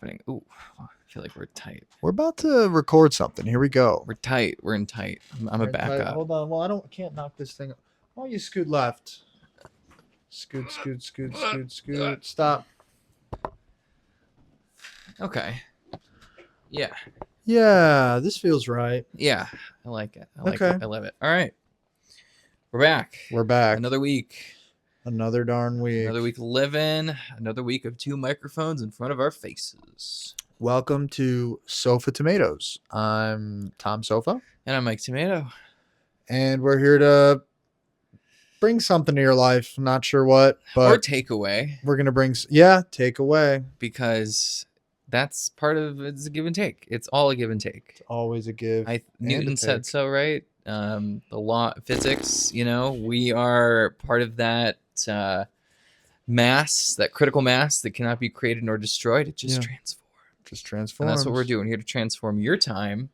happening. Ooh, I feel like we're tight. We're about to record something. Here we go. We're tight. We're in tight. I'm a backup. Hold on. Well, I can't knock this thing. Why don't you scoot left? Scoot. Stop. Okay. Yeah. Yeah, this feels right. Yeah. I like it. I like Okay. it. I love it. All right. We're back. We're back. Another week. Another darn week. Another week living. Another week of 2 microphones in front of our faces. Welcome to Sofa Tomatoes. I'm Tom Sofa. And I'm Mike Tomato. And we're here to bring something to your life. I'm not sure what, but Or takeaway. we're going to bring, takeaway. Because that's part of it's a give and take. It's all a give and take. It's always a give. Newton said so, right? The law of physics, we are part of that mass, that critical mass that cannot be created nor destroyed. It just transforms. Just transforms. And that's what we're doing here, to transform your time.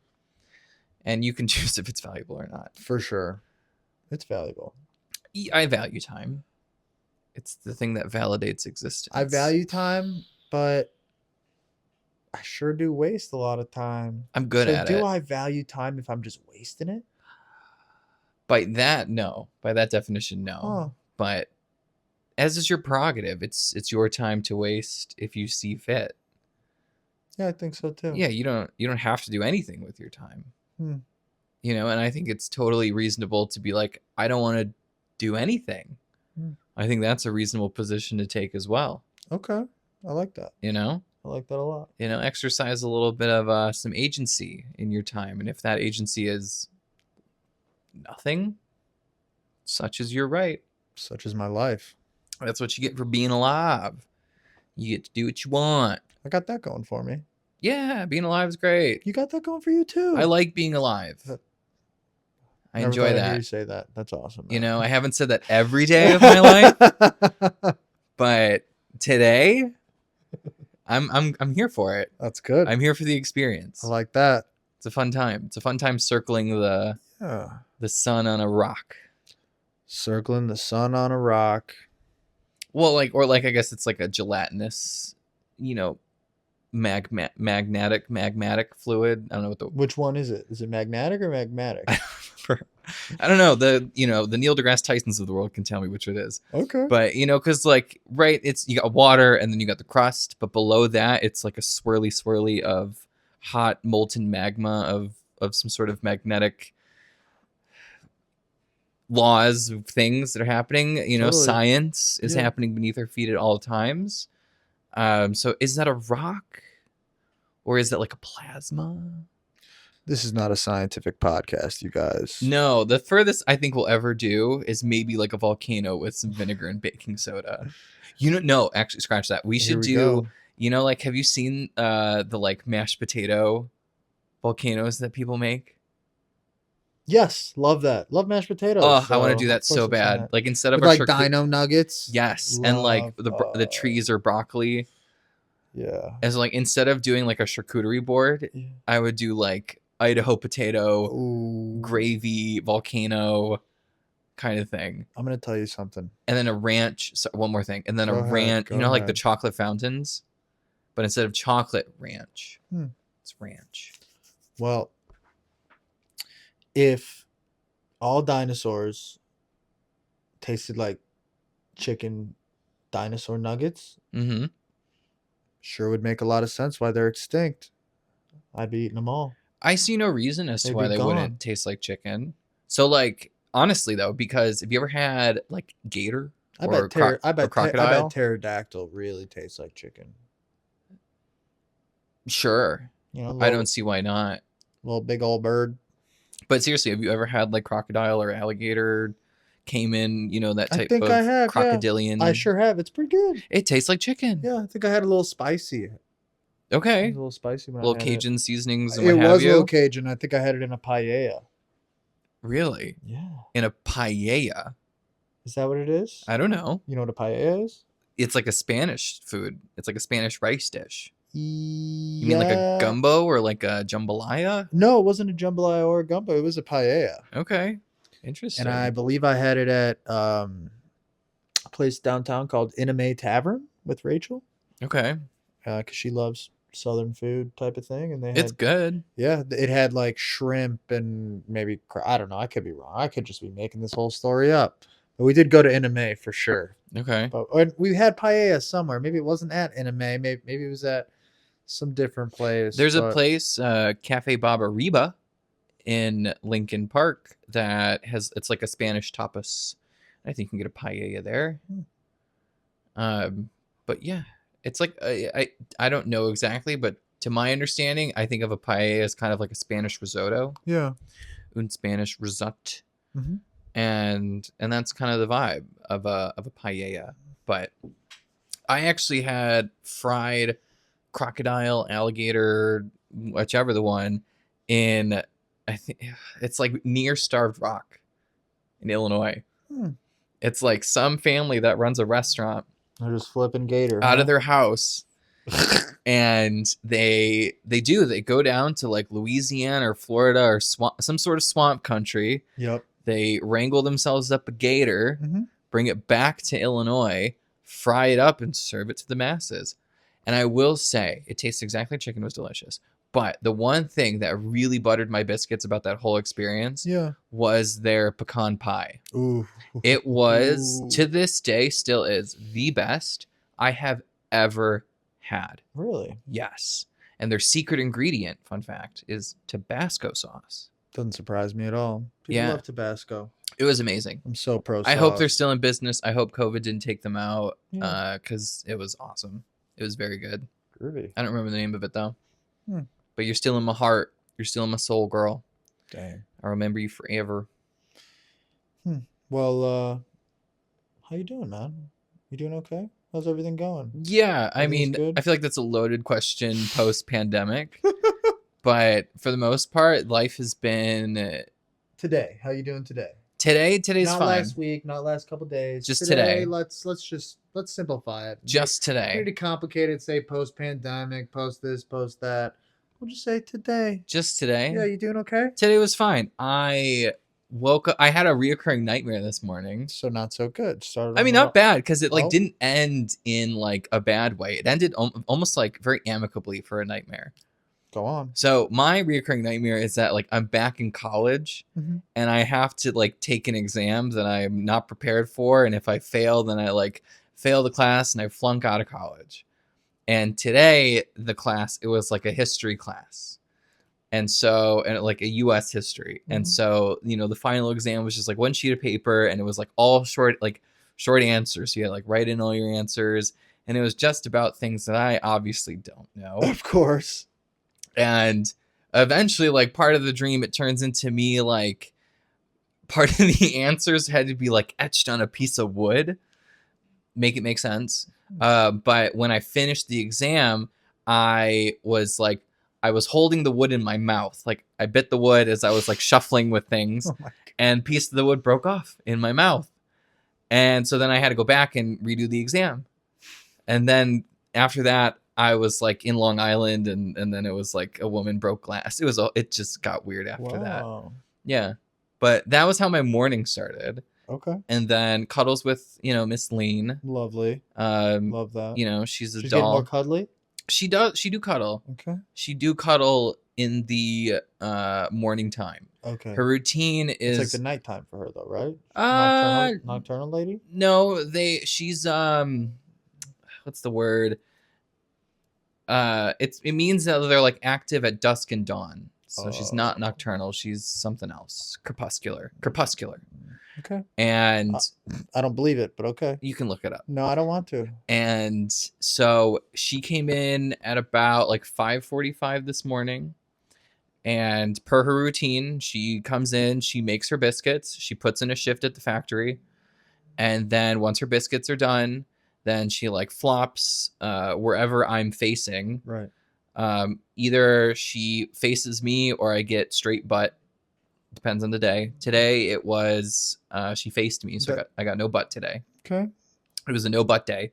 And you can choose if it's valuable or not. For sure. It's valuable. I value time. It's the thing that validates existence. I value time, but I sure do waste a lot of time. I'm good at it. Do I value time if I'm just wasting it? By that, no. By that definition, no. Huh. But as is your prerogative, it's your time to waste if you see fit. Yeah, I think so too. Yeah, you don't have to do anything with your time. Hmm. And I think it's totally reasonable to be like, I don't want to do anything. I think that's a reasonable position to take as well. Okay. I like that. I like that a lot. Exercise a little bit of some agency in your time. And if that agency is nothing, such is your right. Such is my life. That's what you get for being alive. You get to do what you want. I got that going for me. Yeah, being alive is great. You got that going for you too. I like being alive. I Never enjoy thought I'd that. hear you say that. That's awesome. I haven't said that every day of my life, but today I'm here for it. That's good. I'm here for the experience. I like that. It's a fun time. It's a fun time circling the sun on a rock. Circling the sun on a rock. Well, I guess it's like a gelatinous, magmatic fluid. I don't know Which one is it? Is it magnetic or magmatic? I don't know. The Neil deGrasse Tysons of the world can tell me which it is. Okay. But because it's you got water and then you got the crust, but below that it's like a swirly of hot molten magma of some sort of magnetic laws of things that are happening. Totally. Science is happening beneath our feet at all times. So is that a rock, or is that like a plasma? This is not a scientific podcast, you guys. No, the furthest I think we'll ever do is maybe like a volcano with some vinegar and baking soda. No, actually, scratch that. We should do, have you seen the mashed potato volcanoes that people make? Yes, love that. Love mashed potatoes. Oh, I want to do that so bad. Like instead of with dino nuggets. Yes, and the trees are broccoli. Yeah. As instead of doing like a charcuterie board, I would do like Idaho potato, gravy, volcano kind of thing. I'm going to tell you something. And then a ranch. So one more thing. And then ranch, like the chocolate fountains, but instead of chocolate, ranch. It's ranch. Well, if all dinosaurs tasted like chicken dinosaur nuggets, sure would make a lot of sense why they're extinct. I'd be eating them all. I see no reason as to why they wouldn't taste like chicken. So, honestly, though, because have you ever had, gator or crocodile? I bet pterodactyl really tastes like chicken. Sure. I don't see why not. Little big old bird. But seriously, have you ever had, crocodile or alligator, caiman, that type of crocodilian? I sure have. It's pretty good. It tastes like chicken. Yeah, I think I had a little spicy. Okay. A little spicy when I had Cajun it. seasonings and it was a little Cajun. I think I had it in a paella. Really? Yeah. In a paella? Is that what it is? I don't know. You know what a paella is? It's like a Spanish food. It's like a Spanish rice dish. Yeah. You mean like a gumbo or like a jambalaya? No, it wasn't a jambalaya or a gumbo. It was a paella. Okay. Interesting. And I believe I had it at a place downtown called Iname Tavern with Rachel. Okay. Because she loves Southern food type of thing, and they It's had good. yeah, it had like shrimp and maybe I don't know. I could be wrong. I could just be making this whole story up. But we did go to Iname for sure. Okay. But we had paella somewhere. Maybe it wasn't at Iname. Maybe it was at some different place. There's a But place, Cafe Baba in Lincoln Park it's like a Spanish tapas. I think you can get a paella there. But yeah, it's like I don't know exactly, but to my understanding, I think of a paella as kind of like a Spanish risotto. yeah, Un Spanish risotto. mm-hmm. And that's kind of the vibe of a paella. But I actually had fried crocodile, alligator, whichever the one, in I think it's like near Starved Rock in Illinois. It's like some family that runs a restaurant. They're just flipping gator out of their house. And they go down to like Louisiana or Florida or some sort of swamp country. Yep. They wrangle themselves up a gator, bring it back to Illinois, fry it up, and serve it to the masses. And I will say, it tastes exactly like chicken. It was delicious. But the one thing that really buttered my biscuits about that whole experience was their pecan pie. Ooh. It was, to this day, still is the best I have ever had. Really? Yes. And their secret ingredient, fun fact, is Tabasco sauce. Doesn't surprise me at all. People love Tabasco. It was amazing. I'm so pro sauce. I hope they're still in business. I hope COVID didn't take them out because it was awesome. It was very good. Groovy. I don't remember the name of it, though. But you're still in my heart. You're still in my soul, girl. Dang. I remember you forever. Well, how you doing, man? You doing okay? How's everything going? Yeah, I mean, I feel like that's a loaded question post-pandemic. But for the most part, life has been... Today. How you doing today? Today's not fine. Not last week, not last couple days. Just today. Let's simplify it. Just today. Pretty complicated. Say post-pandemic, post this, post that. We'll just say today. Just today? Yeah, you doing okay? Today was fine. I woke up. I had a reoccurring nightmare this morning. So not so good. I mean, not bad because it like didn't end in like a bad way. It ended almost like very amicably for a nightmare. Go on. So my reoccurring nightmare is that like I'm back in college and I have to like take an exam that I'm not prepared for, and if I fail, then I like fail the class and I flunk out of college. And today the class, it was like a history class, and like a U.S. history, and so the final exam was just like one sheet of paper, and it was like all short answers. So you had like write in all your answers, and it was just about things that I obviously don't know. Of course. And eventually, like, part of the dream, it turns into me, like, part of the answers had to be, like, etched on a piece of wood. Make it make sense. But when I finished the exam, I was holding the wood in my mouth. Like, I bit the wood as I was, like, shuffling with things. And a piece of the wood broke off in my mouth. And so then I had to go back and redo the exam. And then after that, I was like in Long Island, and then it was like a woman broke glass. It just got weird after that. Yeah. But that was how my morning started. Okay. And then cuddles with, Miss Lean. Lovely. Love that. She's a doll. She's getting more cuddly? She do cuddle. Okay. She do cuddle in the morning time. Okay. Her routine is it's like the nighttime for her though, right? Nocturnal lady? No, she's what's the word? It means that they're like active at dusk and dawn. So she's not nocturnal. She's something else. Crepuscular. Okay. And I don't believe it, but okay. You can look it up. No, I don't want to. And so she came in at about like 5:45 this morning. And per her routine, she comes in, she makes her biscuits, she puts in a shift at the factory. And then once her biscuits are done, then she like flops wherever I'm facing. Right. Either she faces me or I get straight butt. Depends on the day. Today it was she faced me, so I got no butt today. Okay. It was a no butt day.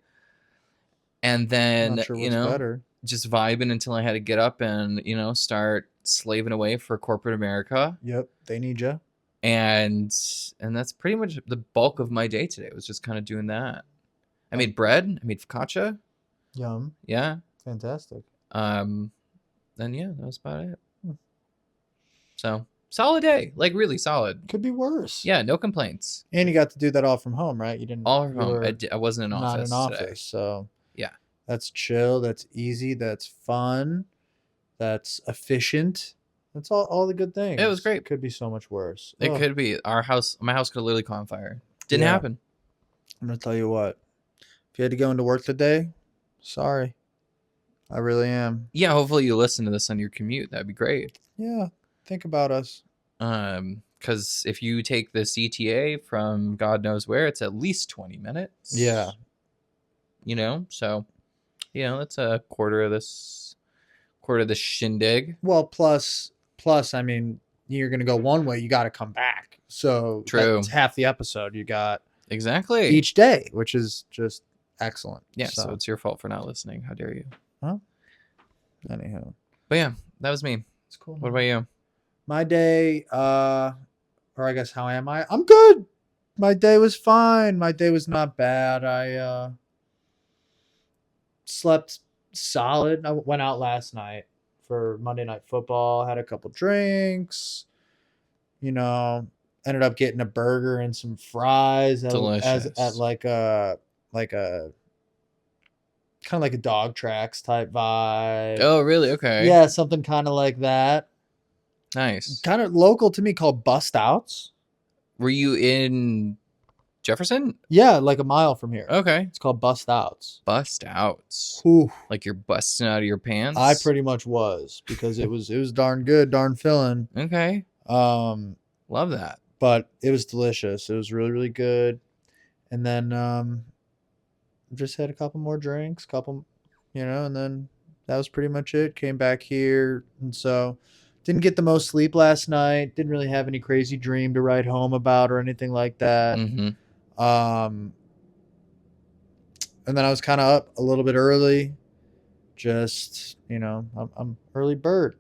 And then Not sure what's better. Just vibing until I had to get up and start slaving away for corporate America. Yep, they need you. And that's pretty much the bulk of my day today. It was just kind of doing that. I made bread. I made focaccia. Yum. Yeah. Fantastic. Then yeah, that was about it. So solid day, like really solid. Could be worse. Yeah, no complaints. And you got to do that all from home, right? You didn't. All from You home. were I wasn't in not in office today. office, so Yeah, that's chill. That's easy. That's fun. That's efficient. That's all the good things. it was great. It could be so much worse. It Ugh. could be my house could have literally caught on fire. Didn't Yeah. happen. I'm gonna tell you what. If you had to go into work today, sorry. I really am. Yeah, hopefully you listen to this on your commute. That'd be great. Yeah. Think about us. Because if you take the CTA from God knows where, it's at least 20 minutes. Yeah. You know, so it's a quarter of this shindig. Well, plus, I mean, you're gonna go one way, you got to come back. So True. that's half the episode you got Exactly each day, which is just excellent. Yeah. So it's your fault for not listening. How dare you? Huh? Anyhow. But yeah, that was me. It's cool. What about you? My day, or I guess how am I? I'm good. My day was fine. My day was not bad. I slept solid. I went out last night for Monday Night Football, had a couple drinks, ended up getting a burger and some fries. Delicious. At like a kind of like a dog tracks type vibe. Oh, really? Okay. Yeah, something kind of like that. Nice. Kind of local to me, called Bust Outs. Were you in Jefferson? Yeah, like a mile from here. Okay. It's called Bust Outs. Bust Outs. Ooh. Like you're busting out of your pants? I pretty much was, because it was darn good, darn filling. Okay. Love that. But it was delicious. It was really, really good. And then just had a couple more drinks, and then that was pretty much it. Came back here, and so didn't get the most sleep last night. Didn't really have any crazy dream to write home about or anything like that. Mm-hmm. And then I was kind of up a little bit early. Just, I'm early bird.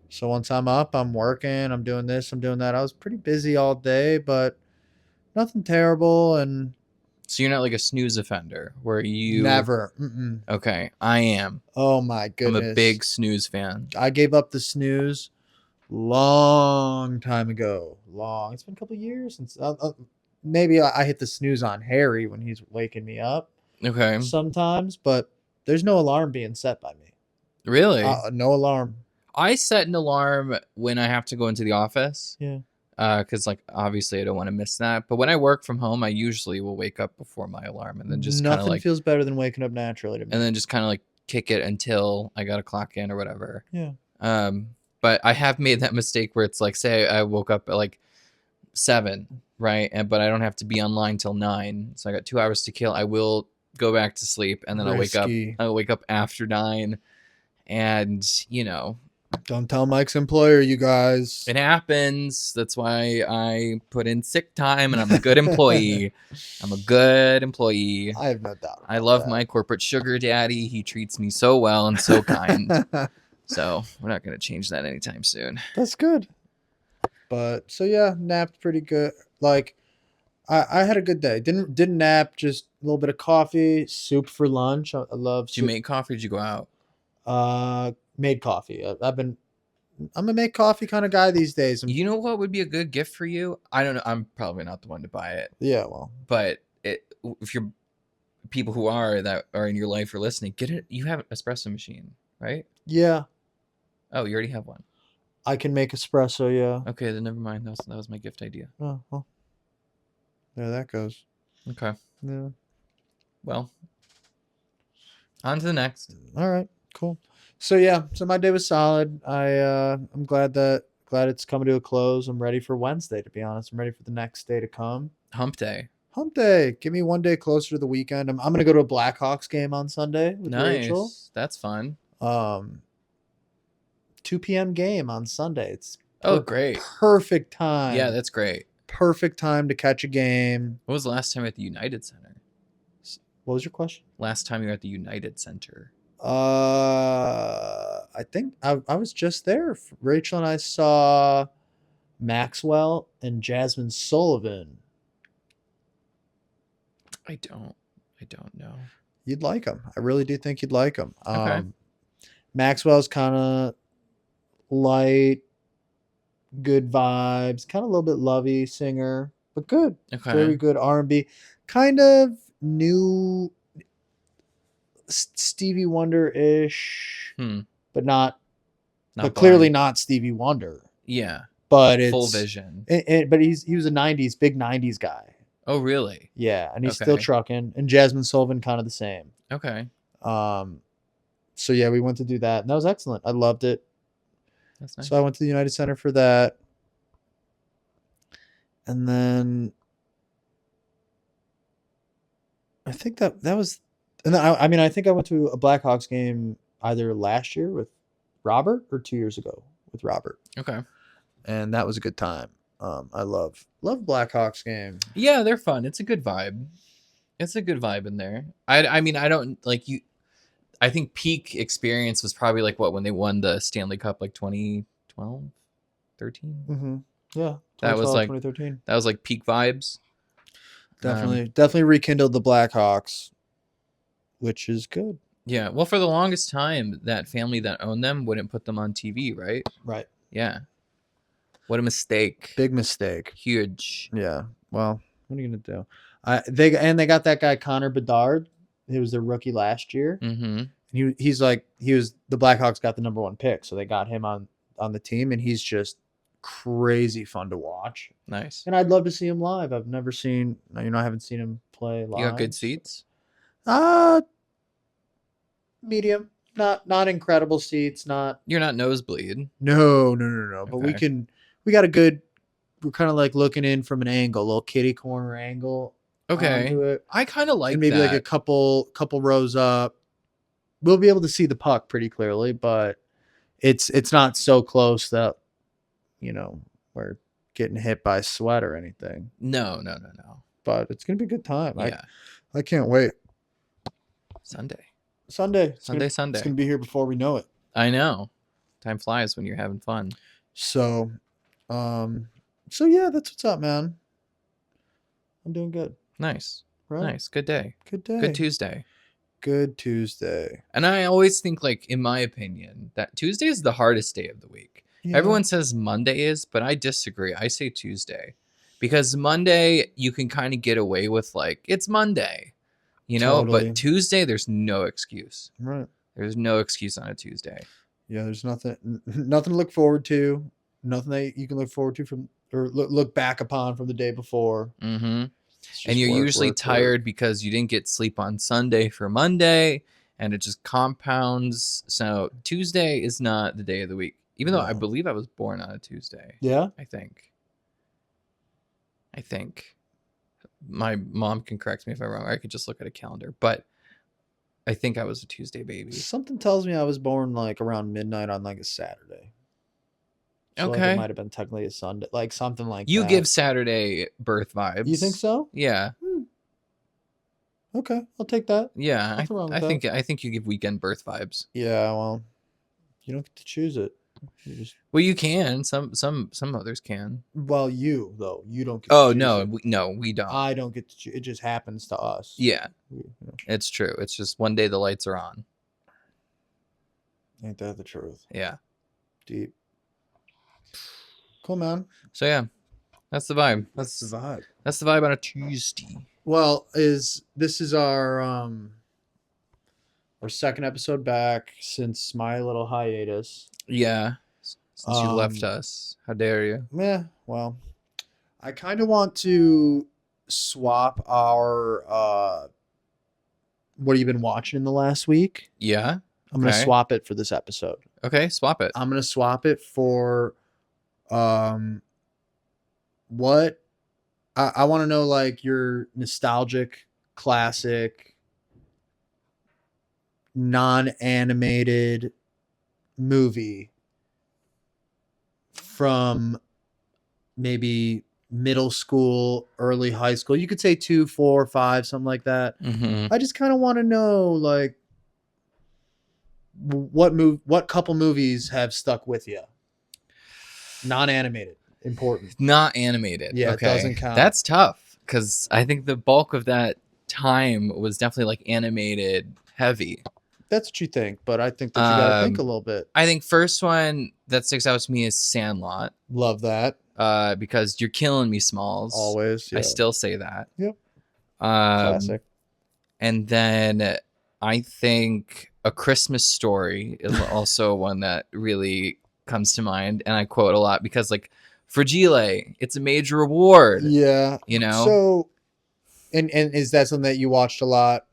So once I'm up, I'm working, I'm doing this, I'm doing that. I was pretty busy all day, but nothing terrible. And so you're not like a snooze offender where you never. Mm-mm. Okay, I am. Oh my goodness. I'm a big snooze fan. I gave up the snooze long time ago. It's been a couple of years since maybe I hit the snooze on Harry when he's waking me up. Okay. Sometimes, but there's no alarm being set by me. Really? No alarm. I set an alarm when I have to go into the office. Yeah. Because obviously I don't want to miss that. But when I work from home, I usually will wake up before my alarm and then just nothing feels better than waking up naturally to me. And then just kind of like kick it until I got to clock in or whatever. Yeah. But I have made that mistake where it's like, say I woke up at like 7, right? But I don't have to be online till 9, so I got 2 hours to kill. I will go back to sleep and then I'll wake up after 9, and don't tell Mike's employer, you guys. It happens. That's why I put in sick time, and I'm a good employee. I'm a good employee. I have no doubt. I love my corporate sugar daddy. He treats me so well and so kind. So we're not going to change that anytime soon. That's good. But so yeah, napped pretty good. Like I had a good day. Didn't nap. Just a little bit of coffee, soup for lunch. I love. Did you make coffee? Or did you go out? Made coffee. I'm a make coffee kind of guy these days. You know what would be a good gift for you? I don't know. I'm probably not the one to buy it. Yeah, well, but if you're people who are that are in your life or listening, get it. You have an espresso machine, right? Yeah. Oh, you already have one. I can make espresso. Yeah. Okay, then never mind. That was my gift idea. Oh well. There that goes. Okay. Yeah. Well, on to the next. All right. Cool. So yeah, my day was solid. I'm glad it's coming to a close. I'm ready for Wednesday, to be honest. I'm ready for the next day to come. Hump day. Hump day. Give me one day closer to the weekend. I'm gonna go to a Blackhawks game on Sunday with Rachel. That's fun. 2 p.m. game on Sunday. It's great. Perfect time. Yeah, that's great. Perfect time to catch a game. When was the last time at the United Center? What was your question? Last time you were at the United Center. I think I was just there. Rachel and I saw Maxwell and Jasmine Sullivan. I don't know. You'd like them. I really do think you'd like them. Okay. Maxwell's kind of light, good vibes, kind of a little bit lovey singer, but good. Okay. Very good R&B. Kind of new Stevie Wonder-ish, but not but clearly not Stevie Wonder. Yeah. But it's Full Vision. But he was a big 90s guy. Oh, really? Yeah, and he's still trucking. And Jasmine Sullivan kind of the same. Okay. So yeah, we went to do that, and that was excellent. I loved it. That's nice. So I went to the United Center for that. And then I think that was, and then I think I went to a Blackhawks game either last year with Robert or 2 years ago with Robert. Okay. And that was a good time. I love Blackhawks game. Yeah, they're fun. It's a good vibe. It's a good vibe in there. I mean, I don't like you. I think peak experience was probably like what, when they won the Stanley Cup, like 2012, 13. Mm-hmm. Yeah, that was like 2013. That was like peak vibes. Definitely rekindled the Blackhawks, which is good. Yeah, well, for the longest time, that family that owned them wouldn't put them on TV, right? Right. Yeah. What a mistake. Big mistake. Huge. Yeah. Well, what are you gonna do? They got that guy Connor Bedard. He was their rookie last year. Mm-hmm. He's the Blackhawks got the number 1 pick, so they got him on the team, and he's just crazy fun to watch. Nice. And I'd love to see him live. I haven't seen him play live. You got good seats? Medium. Not incredible seats. You're not nosebleed. No. Okay. But we got a good. We're kind of like looking in from an angle, a little kitty corner angle. Okay. I kind of like and maybe that. Like a couple rows up. We'll be able to see the puck pretty clearly, but it's not so close that we're getting hit by sweat or anything. No. But it's gonna be a good time. Yeah. I can't wait. Sunday. It's gonna be here before we know it. I know. Time flies when you're having fun. So yeah, that's what's up, man. I'm doing good. Nice. Right. Nice. Good day. Good day. Good Tuesday. And I always think, like, in my opinion, that Tuesday is the hardest day of the week. Yeah. Everyone says Monday is, but I disagree. I say Tuesday. Because Monday, you can kind of get away with, like, it's Monday. Totally. But Tuesday, there's no excuse. Right. There's no excuse on a Tuesday. Yeah, there's nothing to look forward to. Nothing that you can look forward to or look back upon from the day before. Mm-hmm. And you're usually tired because you didn't get sleep on Sunday for Monday, and it just compounds. So Tuesday is not the day of the week, even though I believe I was born on a Tuesday. Yeah, I think. My mom can correct me if I'm wrong. I could just look at a calendar, but I think I was a Tuesday baby. Something tells me I was born like around midnight on like a Saturday. So okay. Like it might have been technically a Sunday, like something like that. You give Saturday birth vibes. You think so? Yeah. Okay, I'll take that. Yeah, I think you give weekend birth vibes. Yeah, well, you don't get to choose it. Well, you can. Some others can. Well, you don't get to choose it. We don't. I don't get to choose. It just happens to us. Yeah. It's true. It's just one day the lights are on. Ain't that the truth? Yeah. Deep. Cool, man. So yeah, that's the vibe. That's the vibe. That's the vibe on a Tuesday. Well, this is our second episode back since my little hiatus. Yeah, since you left us. How dare you? Yeah, well, I kind of want to swap our what have you been watching in the last week? Yeah. I'm going to swap it for this episode. Okay, swap it. I'm going to swap it for what I want to know, like, your nostalgic, classic, non-animated movie from maybe middle school, early high school. You could say 2, 4, 5, something like that. Mm-hmm. I just kind of want to know, like, what couple movies have stuck with you? Non-animated. Important. Not animated. Yeah, okay. It doesn't count. That's tough because I think the bulk of that time was definitely like animated heavy. that's what you think, but I think that you got to think a little bit. I think first one that sticks out to me is Sandlot. Love that. Because you're killing me, Smalls. Always. Yeah. I still say that. Yep. Classic. And then I think A Christmas Story is also one that really comes to mind, and I quote a lot because, like, Fragile, it's a major award. Yeah. You know? So, and is that something that you watched a lot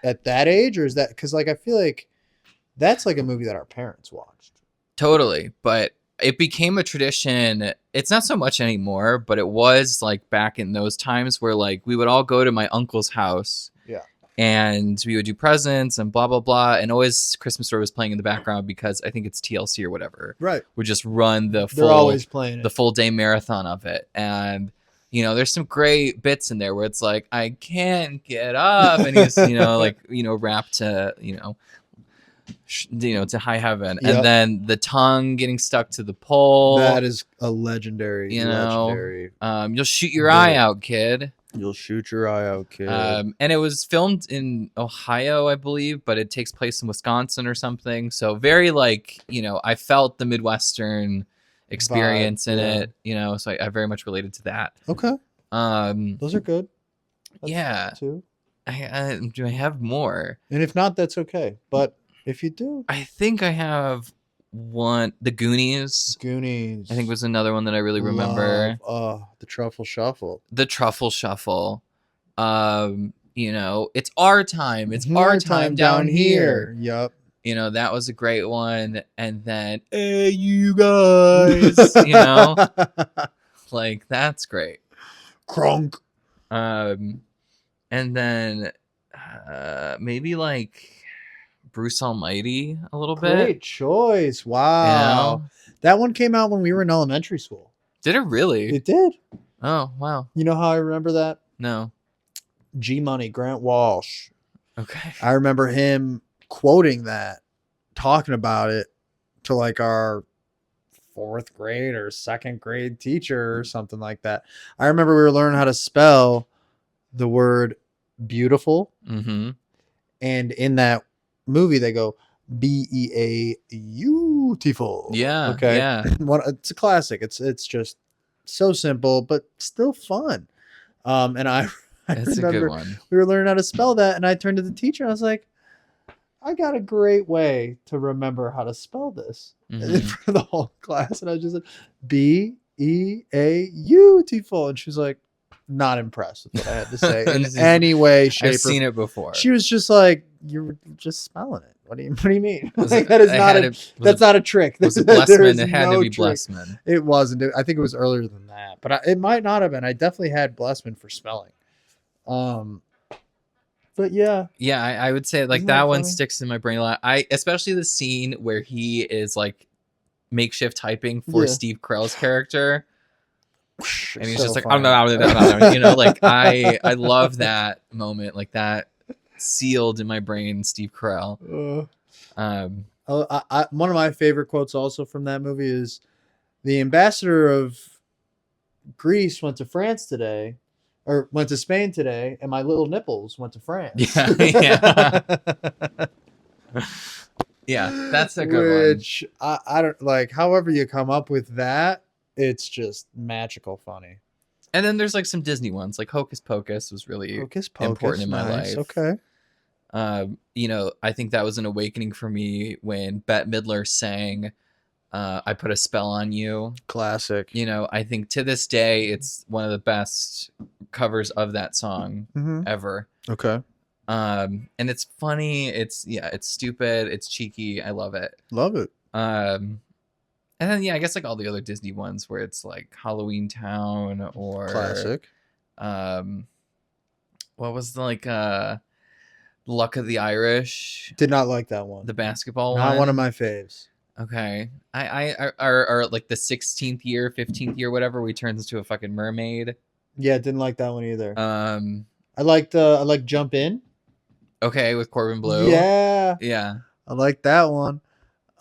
at that age, or is that because, like, I feel like that's like a movie that our parents watched. Totally, but it became a tradition. It's not so much anymore, but it was like back in those times where like we would all go to my uncle's house. Yeah. And we would do presents and blah, blah, blah. And always Christmas Story was playing in the background because I think it's TLC or whatever. Right. Would just run the They're always playing it. The full day marathon of it. And, you know, there's some great bits in there where it's like, I can't get up. And he's, you know, like, you know, rapped to, you know, to high heaven. Yep. And then the tongue getting stuck to the pole. That is a legendary, you'll shoot your eye out, kid. You'll shoot your eye out, kid. And it was filmed in Ohio, I believe, but it takes place in Wisconsin or something. So very like, you know, I felt the Midwestern experience in it, you know, so I very much related to that. Okay. Those are good. That's too. Do I have more? And if not, that's okay. But if you do, I think I have one. The Goonies. I think was another one that I really remember. The Truffle Shuffle. The Truffle Shuffle. You know, it's our time. It's our time down here. Yep. You know, that was a great one. And then, hey, you guys, you know, like that's great. Crunk. And then maybe like Bruce Almighty a little bit. Great choice. Wow. You know? That one came out when we were in elementary school. Did it really? It did. Oh, wow. You know how I remember that? No. G Money, Grant Walsh. Okay. I remember him quoting that, talking about it to like our 4th grade or 2nd grade teacher or something like that. I remember we were learning how to spell the word beautiful. Mm-hmm. And in that movie, they go beautiful. Yeah. Okay. Yeah. It's a classic. It's just so simple, but still fun. And I That's a good one. We were learning how to spell that, and I turned to the teacher. And I was like, I got a great way to remember how to spell this for the whole class. And I was just like, beautiful. And she was like, not impressed with what I had to say in any way, shape. I've seen it before. She was just like, "You're just spelling it. What do you mean? Like, that is that's not a trick. Was it Blessman? It had to be Blessman. It wasn't. I think it was earlier than that, but it might not have been. I definitely had Blessman for spelling. But yeah, I would say like that one sticks in my brain a lot. Especially the scene where he is like makeshift typing for Steve Carell's character. And he's just like, you know, like I love that moment, like that sealed in my brain, Steve Carell. One of my favorite quotes also from that movie is, the ambassador of Greece went to France today, or went to Spain today, and my little nipples went to France. Yeah. Yeah, that's a good one. Which I don't like, however you come up with that, it's just magical funny. And then there's like some Disney ones, like Hocus Pocus was really important in my life. Okay. You know, I think that was an awakening for me when Bette Midler sang I Put a Spell on You. Classic. You know, I think to this day it's one of the best covers of that song ever. Okay. And it's funny, it's stupid, it's cheeky, I love it. Love it. And then I guess like all the other Disney ones where it's like Halloween Town or classic. What was the like Luck of the Irish? Did not like that one. The basketball one. Not one of my faves. Okay. I are like the 16th year, 15th year, whatever, where he turns into a fucking mermaid. Yeah, didn't like that one either. I liked Jump In. Okay, with Corbin Bleu. Yeah. Yeah. I liked that one.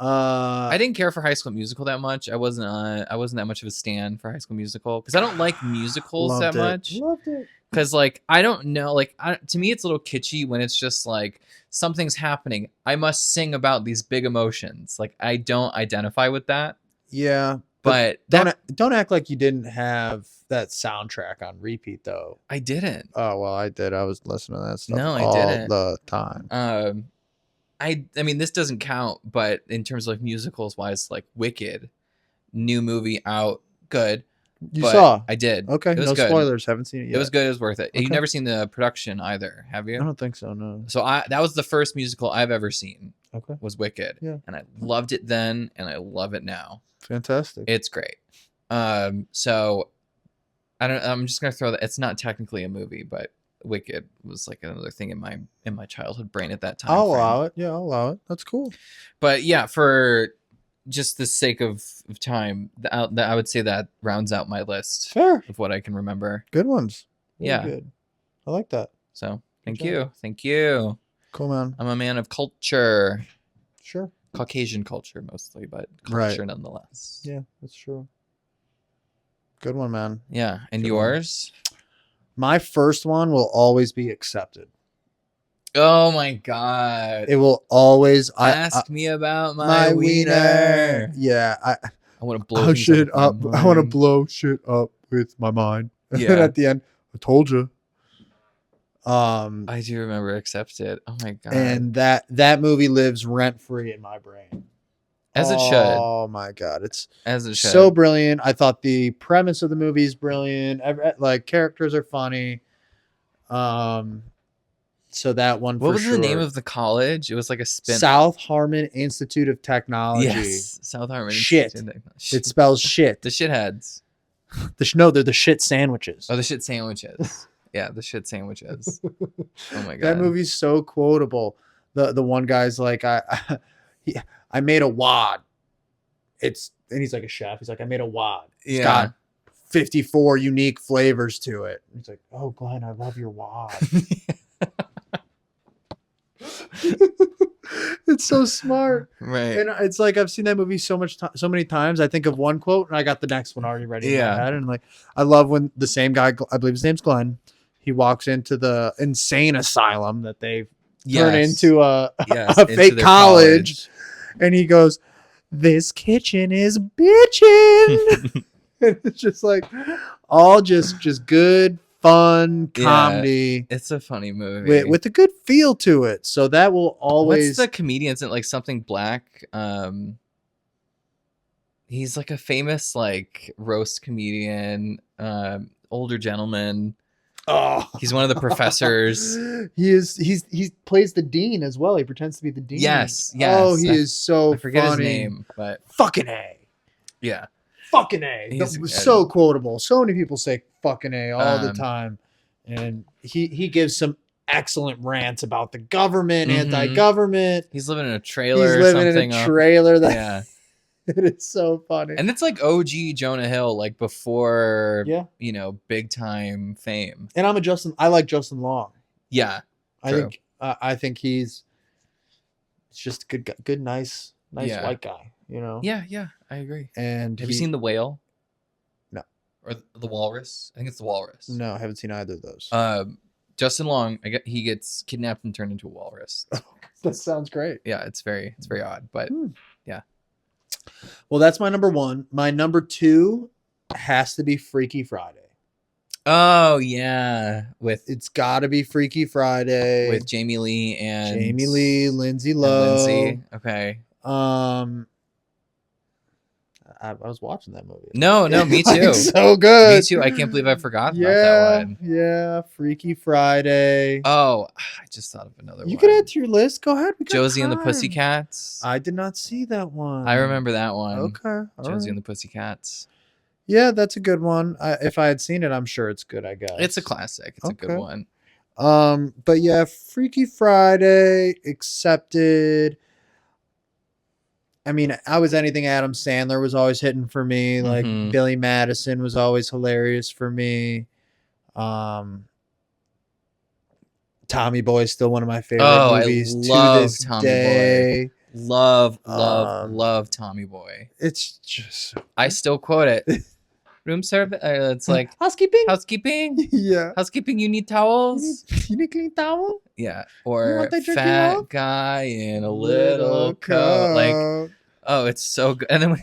I didn't care for High School Musical that much. I wasn't that much of a stan for High School Musical because I don't like musicals that much. Loved it. Because like I don't know, like to me it's a little kitschy when it's just like something's happening. I must sing about these big emotions. Like I don't identify with that. Yeah, but don't act like you didn't have that soundtrack on repeat though. I didn't. Oh well, I did. I was listening to that stuff No, I all didn't. the time. I mean this doesn't count, but in terms of like musicals wise, like Wicked, new movie out, good. You saw? I did. Okay, It was no good. spoilers. Haven't seen it yet. It was good. It was worth it. Okay. You've never seen the production either, have you? I don't think so. No. So that was the first musical I've ever seen. Okay. Was Wicked. Yeah. And I loved it then, and I love it now. Fantastic. It's great. So I'm just gonna throw that. It's not technically a movie, but Wicked was like another thing in my childhood brain at that time. I'll allow it. Yeah, I'll allow it. That's cool. But yeah, for just the sake of time, I would say that rounds out my list. Fair. Of what I can remember. Good ones. Really yeah. Good. I like that. So thank you. Thank you. Cool, man. I'm a man of culture. Sure. Caucasian culture mostly, but culture nonetheless. Yeah, that's true. Good one, man. Yeah. And yours? My first one will always be Accepted. Oh my God. It will always ask me about my wiener. Yeah. I want to blow shit up. I want to blow shit up with my mind. Yeah. And at the end, I told you. I do remember Accepted. Oh my God. And that movie lives rent free in my brain. As it should. Oh my God. It's as it should. So brilliant. I thought the premise of the movie is brilliant. Like characters are funny. So that one. What was the name of the college? It was like a spin. South Harmon Institute of Technology. Yes, South Harmon. Shit. It spells shit. The shitheads. No, they're the shit sandwiches. Oh, the shit sandwiches. Yeah, the shit sandwiches. Oh my God. That movie's so quotable. The one guy's like, I made a wad. And he's like a chef. He's like, I made a wad. It's got 54 unique flavors to it. He's like, oh, Glenn, I love your wad. It's so smart, right? And it's like I've seen that movie so many times. I think of one quote and I got the next one already ready in my head. And like, I love when the same guy, I believe his name's Glenn, he walks into the insane asylum that they've turned into a fake college, and he goes, "This kitchen is bitchin'." And it's just like all just good. Fun comedy. Yeah, it's a funny movie with a good feel to it. So that will always. What's the comedians in like Something Black? He's like a famous like roast comedian, older gentleman. Oh, he's one of the professors. He plays the dean as well. He pretends to be the dean. Yes. Oh, he is so. I forget funny. his name, but fucking A. Yeah. Fucking A. That was so quotable. So many people say fucking A all the time. And he gives some excellent rants about the government, anti-government. He's living in a trailer. It is so funny. And it's like OG Jonah Hill, like before big time fame. And I like Justin Long. Yeah. I think he's just good, nice white guy. Yeah, I agree. And have you seen The Whale? No. Or The Walrus? I think it's The Walrus. No, I haven't seen either of those. Justin Long, he gets kidnapped and turned into a walrus. That sounds great. Yeah, it's very odd, but yeah. Well, that's my number one. My number two has to be Freaky Friday. Oh yeah, it's got to be Freaky Friday with Jamie Lee, Lindsay Lohan. Okay. I was watching that movie. No, me too. So good. Me too. I can't believe I forgot about that one. Yeah, Freaky Friday. Oh, I just thought of another one. You can add to your list. Go ahead. Josie and the Pussycats. I did not see that one. I remember that one. Okay. Josie and the Pussycats. Yeah, that's a good one. If I had seen it, I'm sure it's good, I guess. It's a classic. It's a good one. But yeah, Freaky Friday, Accepted. I mean, I was anything Adam Sandler was always hitting for me. Like Billy Madison was always hilarious for me. Tommy Boy is still one of my favorite movies to this day. Love Tommy Boy. It's just I still quote it. room service. It's like housekeeping. Yeah. Housekeeping. You need towels. You need clean towel. Yeah. You Or want that jerky fat off? guy in a little coat. Like, oh, it's so good. And then